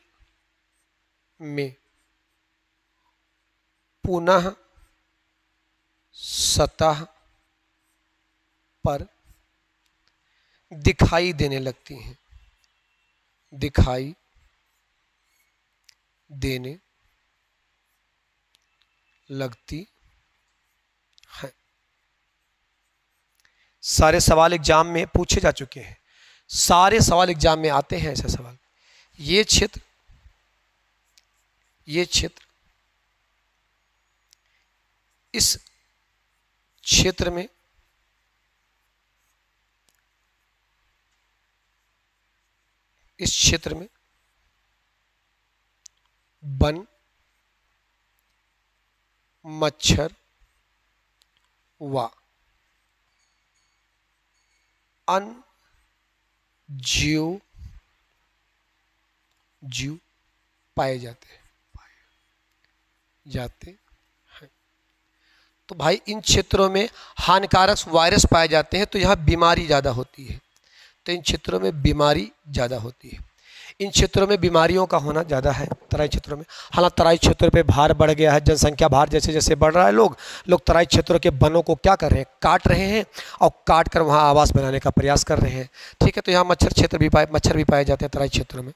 में पुनः सतह पर दिखाई देने लगती हैं, है। सारे सवाल एग्जाम में पूछे जा चुके हैं, सारे सवाल एग्जाम में आते हैं ऐसे सवाल। ये क्षेत्र इस क्षेत्र में वन, मच्छर व अन्य जीव पाए जाते हैं। तो भाई इन क्षेत्रों में हानिकारक वायरस पाए जाते हैं, तो यहाँ बीमारी ज़्यादा होती है। तो इन क्षेत्रों में बीमारी ज़्यादा होती है, इन क्षेत्रों में बीमारियों का होना ज़्यादा है तराई क्षेत्रों में। हालांकि तराई क्षेत्रों पे भार बढ़ गया है, जनसंख्या भार जैसे जैसे बढ़ रहा है, लोग तराई क्षेत्रों के वनों को क्या कर रहे हैं, काट रहे हैं और काट कर वहाँ आवास बनाने का प्रयास कर रहे हैं। ठीक है, तो यहाँ मच्छर भी पाए जाते हैं तराई क्षेत्रों में।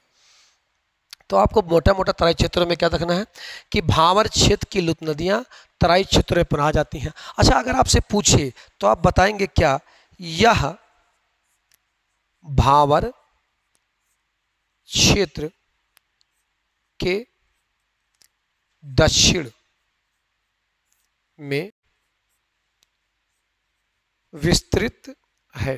तो आपको मोटा मोटा तराई क्षेत्रों में क्या देखना है कि भांवर क्षेत्र की लुप्त नदियाँ तराई क्षेत्र में पुनः जाती हैं। अच्छा, अगर आपसे पूछे तो आप बताएंगे क्या यह भांवर क्षेत्र के दक्षिण में विस्तृत है?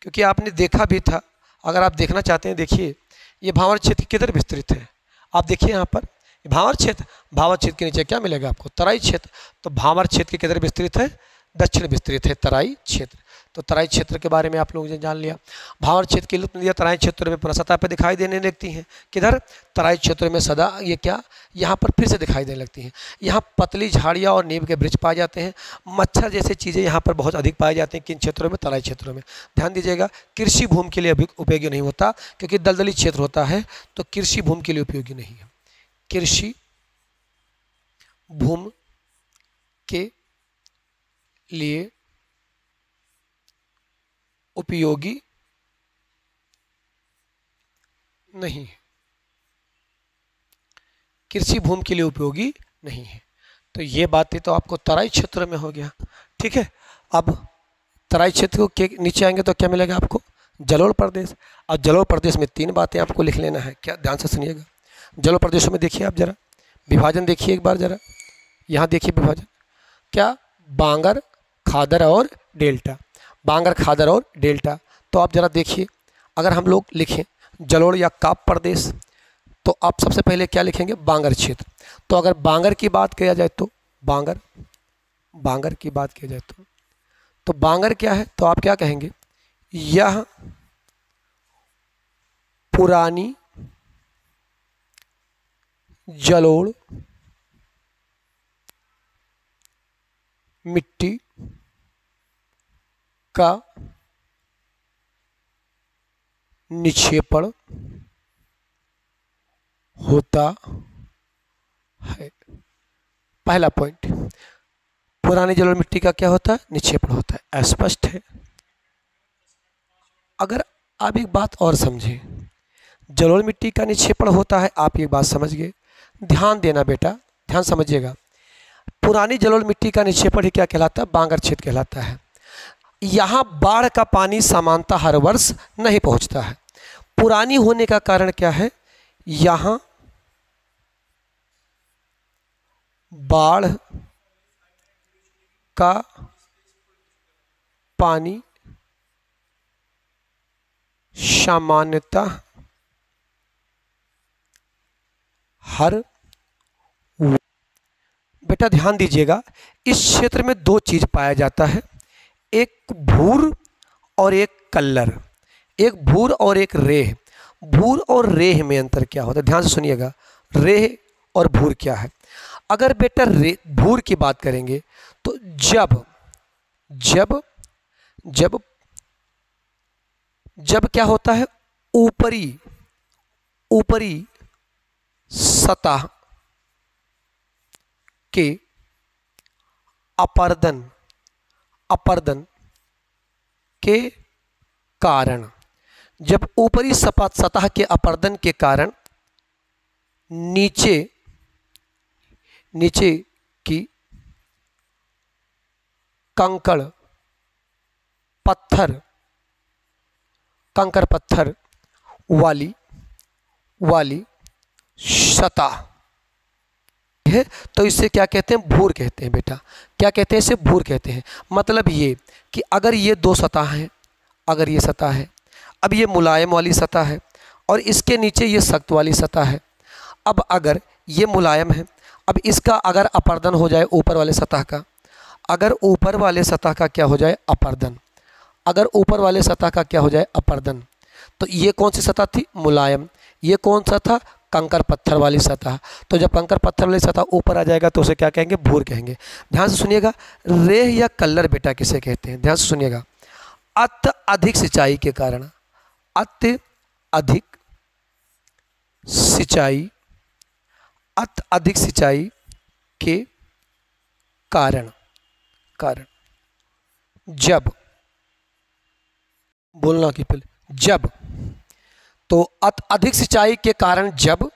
क्योंकि आपने देखा भी था, अगर आप देखना चाहते हैं देखिए ये भांवर क्षेत्र किधर विस्तृत है। आप देखिए यहाँ पर भांवर क्षेत्र के नीचे क्या मिलेगा आपको, तराई क्षेत्र। तो भांवर क्षेत्र के किधर विस्तृत है, दक्षिण विस्तृत है तराई क्षेत्र। तो तराई क्षेत्र के बारे में आप लोगों ने जान लिया। भांवर क्षेत्र की लुप्त नदियाँ तराई क्षेत्र में पुनः सतह पर दिखाई देने लगती हैं। किधर, तराई क्षेत्र में सदा ये क्या यहाँ पर फिर से दिखाई देने लगती हैं। यहाँ पतली झाड़ियाँ और नीम के वृक्ष पाए जाते हैं। मच्छर जैसी चीज़ें यहाँ पर बहुत अधिक पाई जाती हैं। किन क्षेत्रों में, तराई क्षेत्रों में। ध्यान दीजिएगा, कृषि भूमि के लिए उपयोगी नहीं होता, क्योंकि दलदली क्षेत्र होता है, तो कृषि भूमि के लिए उपयोगी नहीं है। कृषि भूमि के लिए उपयोगी नहीं है, कृषि भूमि के लिए उपयोगी नहीं है। तो ये बातें तो आपको तराई क्षेत्र में हो गया। ठीक है, अब तराई क्षेत्र के नीचे आएंगे तो क्या मिलेगा आपको, जलोढ़ प्रदेश। और जलोढ़ प्रदेश में 3 बातें आपको लिख लेना है। क्या, ध्यान से सुनिएगा। जलोढ़ प्रदेशों में देखिए आप जरा विभाजन देखिए एक बार जरा, यहाँ देखिए विभाजन क्या, बांगर, खादर और डेल्टा। बांगर, खादर और डेल्टा। तो आप जरा देखिए, अगर हम लोग लिखें जलोढ़ या काप प्रदेश तो आप सबसे पहले क्या लिखेंगे, बांगर क्षेत्र। तो अगर बांगर की बात किया जाए तो बांगर की बात की जाए तो बांगर क्या है, तो आप क्या कहेंगे, यह पुरानी जलोढ़ मिट्टी का निक्षेपण होता है। पहला पॉइंट, पुरानी जलोढ़ मिट्टी का क्या होता है, निक्षेपण होता है। स्पष्ट है। अगर आप एक बात और समझें, जलोढ़ मिट्टी का निक्षेपण होता है, आप एक बात समझ गए, ध्यान देना बेटा, ध्यान समझिएगा। पुरानी जलोढ़ मिट्टी का निक्षेपण ही क्या कहलाता है? बांगर छेद कहलाता है। यहाँ बाढ़ का पानी सामान्यतः हर वर्ष नहीं पहुँचता है। पुरानी होने का कारण क्या है? यहाँ बाढ़ का पानी सामान्यतः हर, बेटा ध्यान दीजिएगा, इस क्षेत्र में दो चीज पाया जाता है, एक भूर और एक कल्लर, एक भूर और एक रेह। भूर और रेह में अंतर क्या होता है? ध्यान से सुनिएगा, रेह और भूर क्या है। अगर बेटा भूर की बात करेंगे तो जब जब जब जब क्या होता है? ऊपरी ऊपरी सतह के अपर्दन के कारण, जब ऊपरी सतह के अपर्दन के कारण नीचे की कंकड़ पत्थर वाली सतह है, तो इसे क्या कहते हैं? भूर कहते हैं बेटा। क्या कहते हैं? इसे भूर कहते हैं। मतलब ये कि अगर ये दो सतह हैं, अगर ये सतह है, अब ये मुलायम वाली सतह है और इसके नीचे ये सख्त वाली सतह है। अब अगर ये मुलायम है, अब इसका अगर अपर्दन हो जाए ऊपर वाले सतह का, अगर ऊपर वाले सतह का क्या हो जाए? अपर्दन। अगर ऊपर वाले सतह का क्या हो जाए? अपर्दन, तो ये कौन सी सतह थी? मुलायम। ये कौन सा था? कंकर पत्थर वाली सतह। तो जब कंकर पत्थर वाली सतह ऊपर आ जाएगा तो उसे क्या कहेंगे? भूर कहेंगे। ध्यान से सुनिएगा, रेह या कल्लर बेटा किसे कहते हैं? ध्यान से सुनिएगा, अत्यधिक सिंचाई के कारण, अत्यधिक सिंचाई के कारण जब, बोलना कि पहले, जब, तो अधिक सिंचाई के कारण जब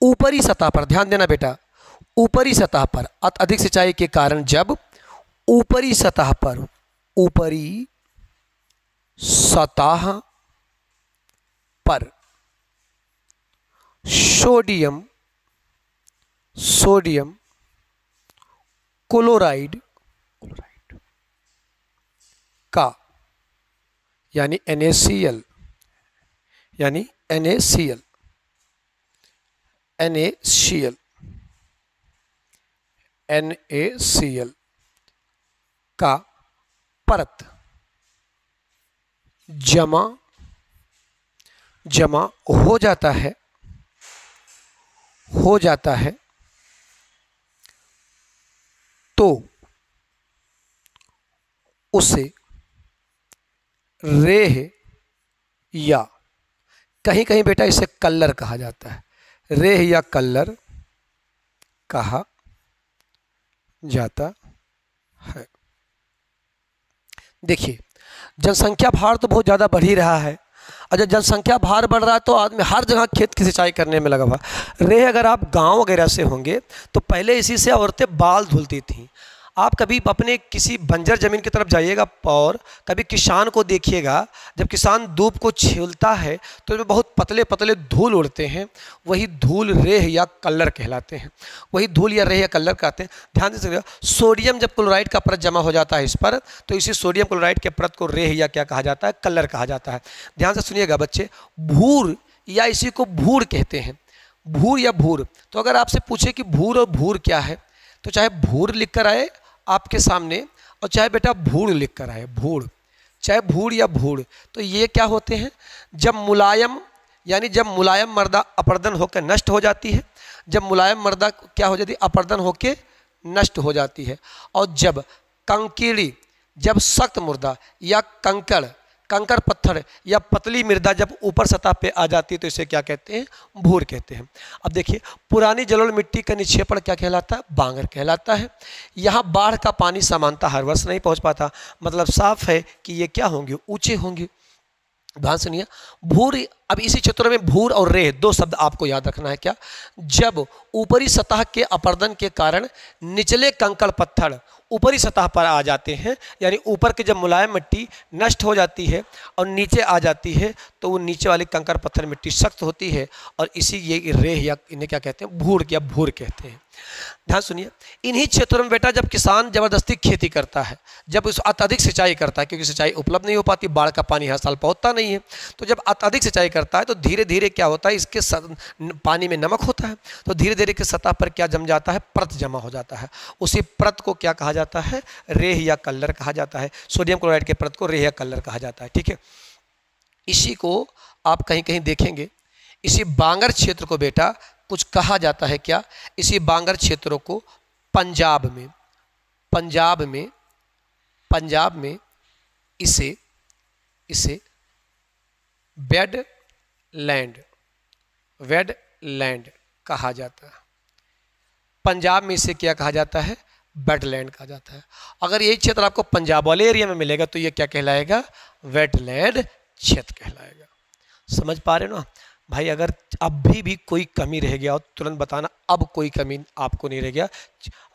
ऊपरी सतह पर, ध्यान देना बेटा, ऊपरी सतह पर, अधिक सिंचाई के कारण जब ऊपरी सतह पर सोडियम क्लोराइड का, यानी NaCl का परत जमा हो जाता है तो उसे रेह या कहीं कहीं बेटा इसे कल्लर कहा जाता है, रेह या कल्लर कहा जाता है। देखिए, जनसंख्या भार तो बहुत ज़्यादा बढ़ ही रहा है, और जब जनसंख्या भार बढ़ रहा है तो आदमी हर जगह खेत की सिंचाई करने में लगा हुआ। रेह अगर आप गांव वगैरह से होंगे तो पहले इसी से औरतें बाल धुलती थीं। आप कभी अपने किसी बंजर ज़मीन की तरफ जाइएगा और कभी किसान को देखिएगा, जब किसान दूब को छीलता है तो इसमें बहुत पतले पतले धूल उड़ते हैं, वही धूल रेह या कल्लर कहलाते हैं, वही धूल या रेह या कल्लर कहते हैं। ध्यान दीजिएगा, सोडियम जब क्लोराइड का परत जमा हो जाता है इस पर, तो इसी सोडियम क्लोराइड के परत को रेह या क्या कहा जाता है? कल्लर कहा जाता है। ध्यान से सुनिएगा बच्चे, भूर या इसी को भूर कहते हैं, भूर या भूर। तो अगर आपसे पूछे कि भूर और भूर क्या है, तो चाहे भूर लिख कर आए आपके सामने और चाहे बेटा भूड़ लिख कर आए, भूड़, चाहे भूड़ या भूड़, तो ये क्या होते हैं? जब मुलायम, यानी जब मुलायम मर्दा अपर्दन होकर नष्ट हो जाती है, जब मुलायम मर्दा क्या हो जाती है? अपर्दन होकर नष्ट हो जाती है। और जब कंकीड़ी, जब सख्त मुर्दा या कंकर पत्थर या पतली मृदा जब ऊपर सतह पे आ जाती है तो इसे क्या कहते हैं? भूर कहते हैं। अब देखिए, पुरानी जलोढ़ मिट्टी का निक्षेपण क्या कहलाता है? बांगर कहलाता है। यहाँ बाढ़ का पानी सामान्यतः हर वर्ष नहीं पहुँच पाता, मतलब साफ है कि ये क्या होंगे? ऊंचे होंगे। ध्यान सुनिए, भूर। अब इसी क्षेत्रों में भूर और रेह दो शब्द आपको याद रखना है। क्या? जब ऊपरी सतह के अपरदन के कारण निचले कंकड़ पत्थर ऊपरी सतह पर आ जाते हैं, यानी ऊपर की जब मुलायम मिट्टी नष्ट हो जाती है और नीचे आ जाती है तो वो नीचे वाली कंकड़ पत्थर मिट्टी सख्त होती है, और इसी ये रेह या इन्हें क्या कहते हैं? भूर या भूर कहते हैं। ध्यान सुनिए, इन्हीं क्षेत्रों में बेटा जब किसान जबरदस्ती खेती करता है, जब उस अत्यधिक सिंचाई करता है, क्योंकि सिंचाई उपलब्ध नहीं हो पाती, बाढ़ का पानी हर साल पहुंचता नहीं है, तो जब अत्यधिक सिंचाई करता है तो धीरे धीरे क्या होता है, इसके पानी में नमक होता है, तो धीरे धीरे के सतह पर क्या जम जाता है? परत जमा हो जाता है। उसी परत को क्या कहा जाता है? रेह या कल्लर कहा जाता है। सोडियम क्लोराइड के परत को रेह या कल्लर कहा जाता है। ठीक है, इसी को आप कहीं कहीं देखेंगे, इसी बांगर क्षेत्र को बेटा कुछ कहा जाता है। क्या? इसी बांगर क्षेत्रों को पंजाब में इसे वेडलैंड कहा जाता है। पंजाब में इसे क्या कहा जाता है? वेटलैंड कहा जाता है। अगर यही क्षेत्र आपको पंजाब वाले एरिया में मिलेगा तो ये क्या कहलाएगा? वेटलैंड क्षेत्र कहलाएगा। समझ पा रहे हो ना भाई? अगर अभी भी कोई कमी रह गया हो तुरंत बताना, अब कोई कमी आपको नहीं रह गया।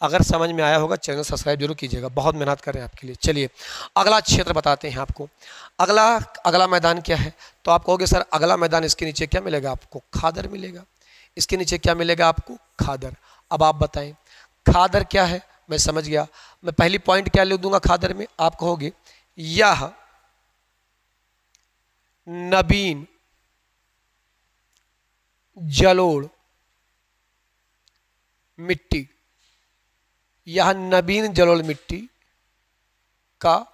अगर समझ में आया होगा चैनल सब्सक्राइब जरूर कीजिएगा, बहुत मेहनत कर रहे हैं आपके लिए। चलिए अगला क्षेत्र बताते हैं आपको। अगला मैदान क्या है? तो आप कहोगे सर अगला मैदान, इसके नीचे क्या मिलेगा आपको? खादर मिलेगा। इसके नीचे क्या मिलेगा आपको? खादर। अब आप बताएं खादर क्या है? मैं समझ गया, मैं पहली पॉइंट क्या लिख दूंगा खादर में? आप कहोगे यह नवीन जलोढ़ मिट्टी, यह नवीन जलोढ़ मिट्टी का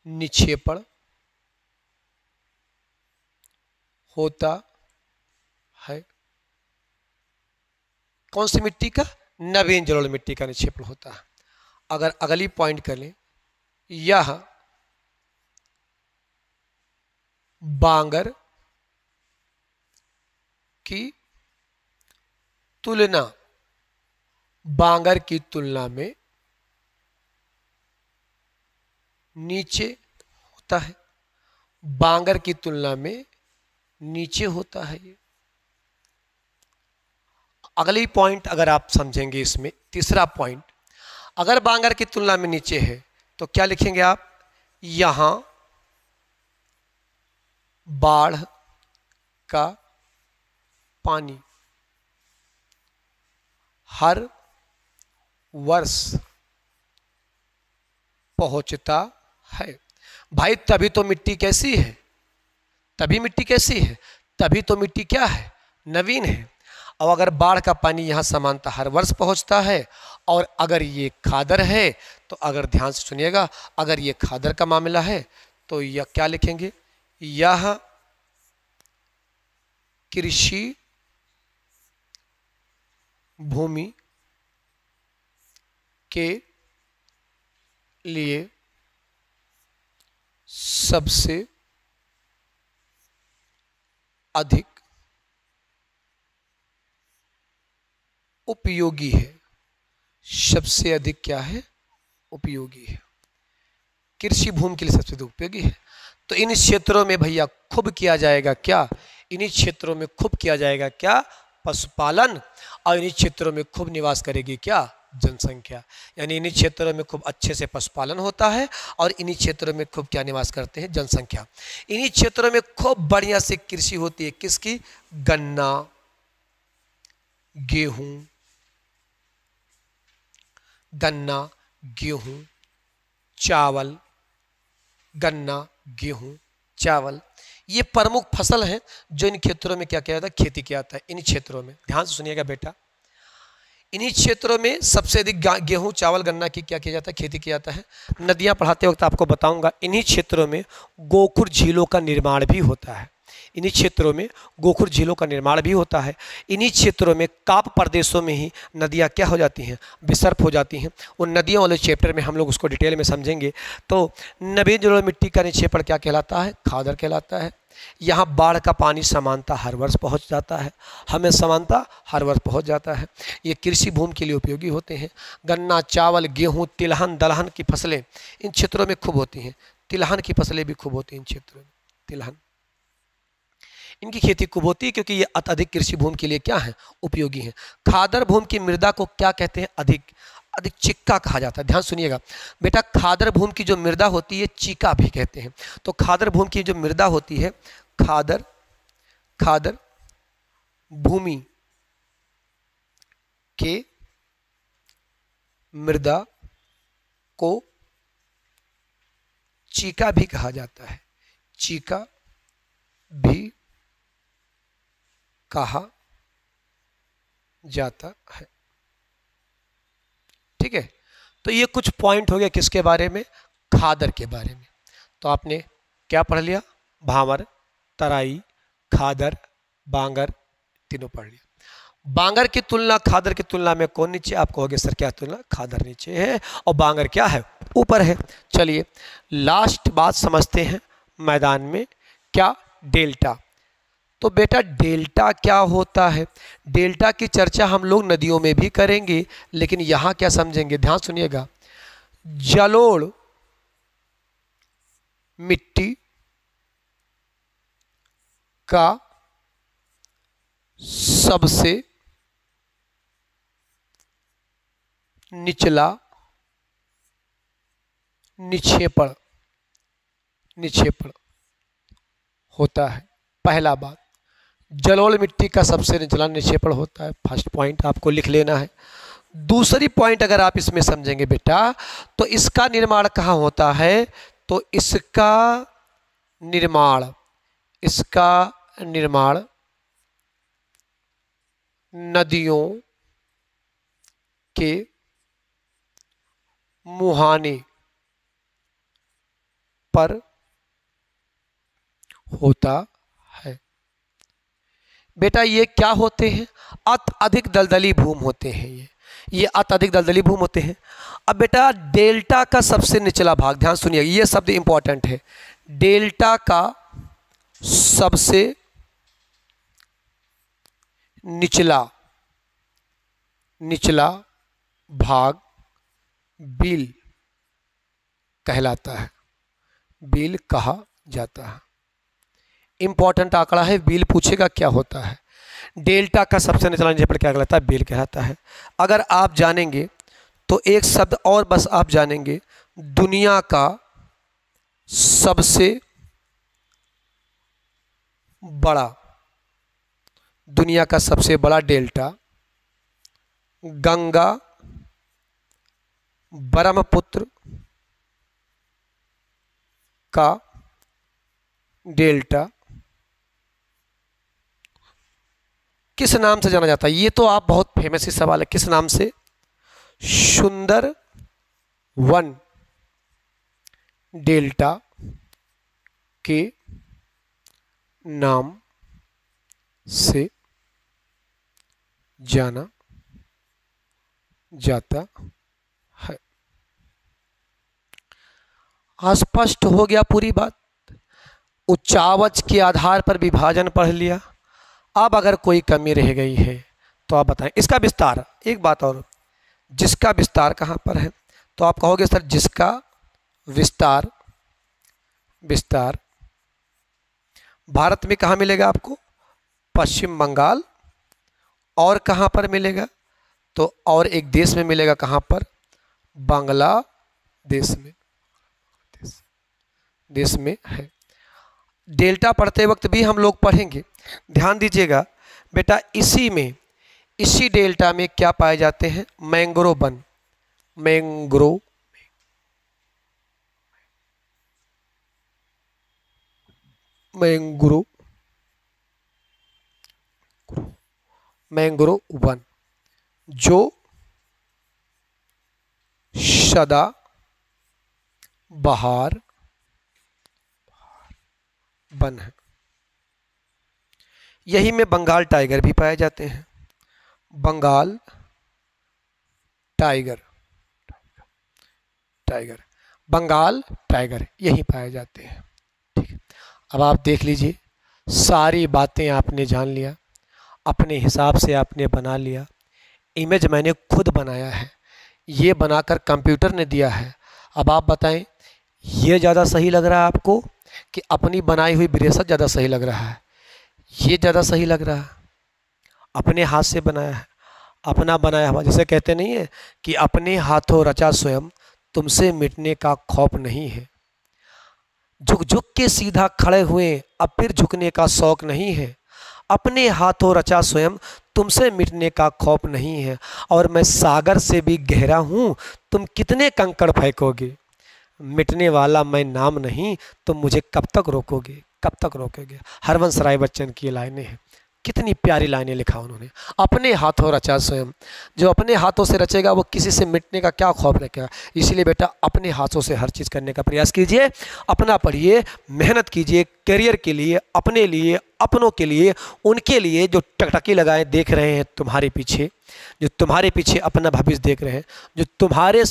निक्षेपण होता है। कौन सी मिट्टी का? नवीन जलोढ़ मिट्टी का निक्षेपण होता है। अगर अगली पॉइंट कर लें, यह बांगर की तुलना में नीचे होता है। बांगर की तुलना में नीचे होता है ये। अगली पॉइंट अगर आप समझेंगे इसमें, तीसरा पॉइंट, अगर बांगर की तुलना में नीचे है तो क्या लिखेंगे आप? यहां बाढ़ का पानी हर वर्ष पहुंचता है। भाई तभी तो मिट्टी कैसी है? तभी मिट्टी कैसी है? तभी तो मिट्टी क्या है? नवीन है। और अगर बाढ़ का पानी यहाँ समानता हर वर्ष पहुँचता है, और अगर ये खादर है तो अगर ध्यान से सुनिएगा, अगर ये खादर का मामला है तो यह क्या लिखेंगे? यह कृषि भूमि के लिए सबसे अधिक उपयोगी है। सबसे अधिक क्या है? उपयोगी है। कृषि भूमि के लिए सबसे अधिक उपयोगी है। तो इन क्षेत्रों में भैया खूब किया जाएगा क्या? इन्हीं क्षेत्रों में खूब किया जाएगा क्या? पशुपालन। और इन्हीं क्षेत्रों में खूब निवास करेगी क्या? जनसंख्या। यानी इन्हीं क्षेत्रों में खूब अच्छे से पशुपालन होता है और इन्हीं क्षेत्रों में खूब क्या निवास करते हैं? जनसंख्या। इन्हीं क्षेत्रों में खूब बढ़िया से कृषि होती है। किसकी? गन्ना, गेहूं, चावल। गन्ना, गेहूं, चावल, ये प्रमुख फसल हैं जो इन क्षेत्रों में क्या किया जाता है? खेती किया जाता है। इन क्षेत्रों में ध्यान से सुनिएगा बेटा, इन्हीं क्षेत्रों में सबसे अधिक गेहूं, चावल, गन्ना की क्या किया जाता है? खेती किया जाता है। नदियां पढ़ाते वक्त आपको बताऊंगा, इन्हीं क्षेत्रों में गोखुर झीलों का निर्माण भी होता है। इन्हीं क्षेत्रों में गोखुर झीलों का निर्माण भी होता है। इन्हीं क्षेत्रों में काप प्रदेशों में ही नदियाँ क्या हो जाती हैं? विसर्प हो जाती हैं। उन नदियों वाले चैप्टर में हम लोग उसको डिटेल में समझेंगे। तो नवीन जलोढ़ मिट्टी का निक्षेपण क्या कहलाता है? खादर कहलाता है। यहाँ बाढ़ का पानी समानता हर वर्ष पहुँच जाता है। हमें समानता हर वर्ष पहुँच जाता है। ये कृषि भूमि के लिए उपयोगी होते हैं। गन्ना, चावल, गेहूँ, तिलहन, दलहन की फसलें इन क्षेत्रों में खूब होती हैं। तिलहन की फसलें भी खूब होती हैं इन क्षेत्रों में। तिलहन, इनकी खेती खूब होती है क्योंकि ये अत्यधिक कृषि भूमि के लिए क्या है, उपयोगी है। खादर भूमि की मृदा को क्या कहते हैं, अधिक अधिक चिक्का कहा जाता है। ध्यान सुनिएगा बेटा, खादर भूमि की जो मृदा होती है चिका भी कहते हैं। तो खादर भूमि की जो मृदा होती है, खादर खादर भूमि के मृदा को चीका भी कहा जाता है, चीका भी कहा जाता है। ठीक है, तो ये कुछ पॉइंट हो गया किसके बारे में, खादर के बारे में। तो आपने क्या पढ़ लिया, भावर, तराई, खादर, बांगर, तीनों पढ़ लिया। बांगर की तुलना खादर की तुलना में कौन नीचे, आप कहोगे सर क्या तुलना, खादर नीचे है और बांगर क्या है, ऊपर है। चलिए लास्ट बात समझते हैं मैदान में, क्या, डेल्टा। तो बेटा डेल्टा क्या होता है, डेल्टा की चर्चा हम लोग नदियों में भी करेंगे, लेकिन यहां क्या समझेंगे, ध्यान सुनिएगा, जलोढ़ मिट्टी का सबसे निचला निक्षेपण होता है। पहला बात, जलोढ़ मिट्टी का सबसे निचला निक्षेपण होता है, फर्स्ट पॉइंट आपको लिख लेना है। दूसरी पॉइंट अगर आप इसमें समझेंगे बेटा, तो इसका निर्माण कहाँ होता है, तो इसका निर्माण नदियों के मुहाने पर होता है। बेटा ये क्या होते हैं, अत्यधिक दलदली भूमि होते हैं, ये अत्यधिक दलदली भूमि होते हैं। अब बेटा डेल्टा का सबसे निचला भाग, ध्यान सुनिए ये शब्द इंपॉर्टेंट है, डेल्टा का सबसे निचला भाग बिल कहलाता है, बिल कहा जाता है। इंपॉर्टेंट आंकड़ा है, बिल पूछेगा क्या होता है, डेल्टा का सबसे निचला निक्षेपण क्या कहलाता है, बिल कहलाता है। अगर आप जानेंगे तो एक शब्द और बस आप जानेंगे, दुनिया का सबसे बड़ा डेल्टा गंगा ब्रह्मपुत्र का डेल्टा किस नाम से जाना जाता है, ये तो आप बहुत फेमस ही सवाल है, किस नाम से, सुंदरवन डेल्टा के नाम से जाना जाता है। स्पष्ट हो गया पूरी बात, उच्चावच के आधार पर विभाजन पढ़ लिया। अब अगर कोई कमी रह गई है तो आप बताएं, इसका विस्तार, एक बात और, जिसका विस्तार कहाँ पर है, तो आप कहोगे सर जिसका विस्तार भारत में कहाँ मिलेगा आपको, पश्चिम बंगाल, और कहाँ पर मिलेगा, तो और एक देश में मिलेगा, कहाँ पर, बांग्लादेश में, देश में है। डेल्टा पढ़ते वक्त भी हम लोग पढ़ेंगे, ध्यान दीजिएगा बेटा, इसी डेल्टा में क्या पाए जाते हैं, मैंग्रोव वन, मैंग्रोव वन जो सदा बहार वन है। यही में बंगाल टाइगर भी पाए जाते हैं, बंगाल बंगाल टाइगर यही पाए जाते हैं। ठीक है, अब आप देख लीजिए, सारी बातें आपने जान लिया, अपने हिसाब से आपने बना लिया। इमेज मैंने खुद बनाया है, ये बनाकर कंप्यूटर ने दिया है। अब आप बताएं ये ज़्यादा सही लग रहा है आपको कि अपनी बनाई हुई विरासत ज़्यादा सही लग रहा है? ये ज़्यादा सही लग रहा है। अपने हाथ से बनाया है, अपना बनाया हुआ, जैसे कहते नहीं है कि अपने हाथों रचा स्वयं, तुमसे मिटने का खौफ नहीं है। झुक झुक के सीधा खड़े हुए, अब फिर झुकने का शौक नहीं है। अपने हाथों रचा स्वयं, तुमसे मिटने का खौफ नहीं है। और मैं सागर से भी गहरा हूँ, तुम कितने कंकड़ फेंकोगे। मिटने वाला मैं नाम नहीं, तुम मुझे कब तक रोकोगे, कब तक रोकोगे। हरवंश राय बच्चन की लाइनें हैं, कितनी प्यारी लाइनें लिखा उन्होंने। अपने हाथों रचा स्वयं, जो अपने हाथों से रचेगा वो किसी से मिटने का क्या खौफ रखेगा। इसीलिए बेटा अपने हाथों से हर चीज़ करने का प्रयास कीजिए, अपना पढ़िए, मेहनत कीजिए करियर के लिए, अपने लिए, अपनों के लिए, उनके लिए जो टकटकी लगाए देख रहे हैं तुम्हारे पीछे, जो तुम्हारे पीछे अपना भविष्य देख रहे हैं, जो तुम्हारे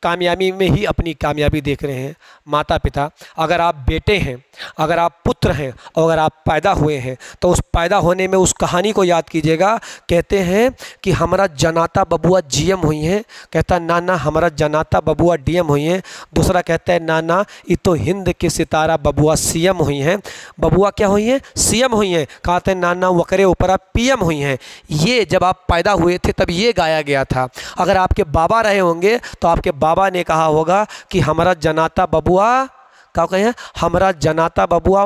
कामयाबी में ही अपनी कामयाबी देख रहे हैं। माता पिता, अगर आप बेटे हैं, अगर आप पुत्र हैं और अगर आप पैदा हुए हैं तो उस पैदा होने में उस कहानी को याद कीजिएगा। कहते हैं कि हमारा जनाता बबुआ जीएम हुई हैं, कहता नाना हमारा जनाता बबुआ डीएम हुई हैं। दूसरा कहता है नाना ये तो हिंद के सितारा बबुआ सीएम हुई हैं। बबुआ क्या हुई हैं? सीएम हुई हैं। कहते हैं नाना वकरे ऊपरा पीएम हुई हैं। ये जब आप पैदा हुए थे तब ये गाया गया था। अगर आपके बाबा रहे होंगे तो आपके बाबा ने कहा होगा कि हमारा जनाता बबुआ, क्या कहें, हमारा जनाता बबुआ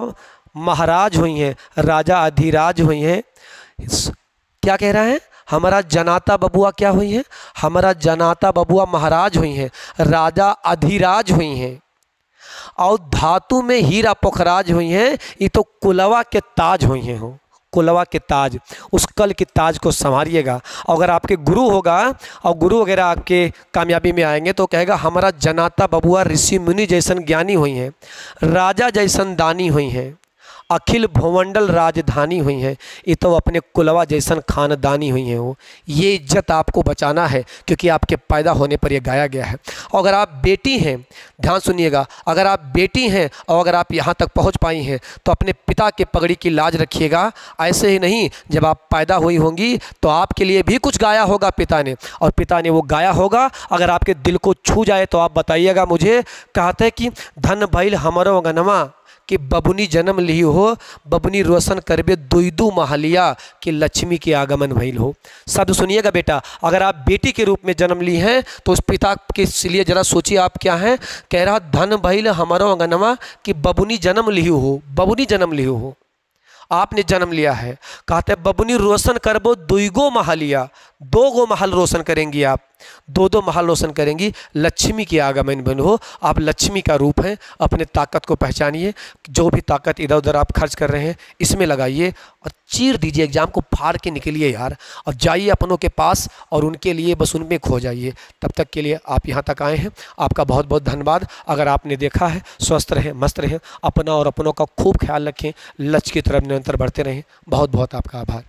महाराज हुई हैं, राजा अधिराज हुई हैं। क्या कह रहा है? हमारा जनाता बबुआ क्या हुई हैं? हमारा जनाता बबुआ महाराज हुई हैं, राजा अधिराज हुई हैं। और धातु में हीरा पोखराज हुई हैं, ये तो कुलवा के ताज हुई हैं। हो कुलवा के ताज, उस कल के ताज को संभालिएगा। अगर आपके गुरु होगा और गुरु वगैरह आपके कामयाबी में आएंगे तो कहेगा हमारा जनाता बबुआ ऋषि मुनि जैसन ज्ञानी हुई हैं, राजा जैसन दानी हुई हैं, अखिल भूमंडल राजधानी हुई हैं, ये तो अपने कुलवा जैसन खानदानी हुई हैं। वो ये इज्जत आपको बचाना है क्योंकि आपके पैदा होने पर यह गाया गया है। और अगर आप बेटी हैं, ध्यान सुनिएगा, अगर आप बेटी हैं और अगर आप यहाँ तक पहुँच पाई हैं तो अपने पिता के पगड़ी की लाज रखिएगा। ऐसे ही नहीं, जब आप पैदा हुई होंगी तो आपके लिए भी कुछ गाया होगा पिता ने, और पिता ने वो गाया होगा। अगर आपके दिल को छू जाए तो आप बताइएगा मुझे। कहते हैं कि धन भइल हमरो गनमा कि बबुनी जन्म ली हो, बबुनी रोशन करबे दुईदू महलिया कि लक्ष्मी के आगमन भइल हो। शब्द सुनिएगा बेटा, अगर आप बेटी के रूप में जन्म ली हैं तो उस पिता के लिए जरा सोचिए आप क्या हैं। कह रहा धन भइल हमारो अंगनमा कि बबुनी जन्म ली हो, बबुनी जन्म ली हो, आपने जन्म लिया है। कहते बबुनी रोशन करबो दुईगो महलिया, दो गो महल रोशन करेंगी आप, दो दो महल रोशन करेंगी, लक्ष्मी की आगमन बन हो। आप लक्ष्मी का रूप हैं। अपने ताकत को पहचानिए, जो भी ताकत इधर उधर आप खर्च कर रहे हैं इसमें लगाइए और चीर दीजिए, एग्जाम को फाड़ के निकलिए यार, और जाइए अपनों के पास और उनके लिए बस उनमें खो जाइए। तब तक के लिए आप यहाँ तक आए हैं, आपका बहुत बहुत धन्यवाद। अगर आपने देखा है, स्वस्थ रहें, मस्त रहें, अपना और अपनों का खूब ख्याल रखें, लक्ष्य की तरफ निरंतर बढ़ते रहें। बहुत बहुत आपका आभार।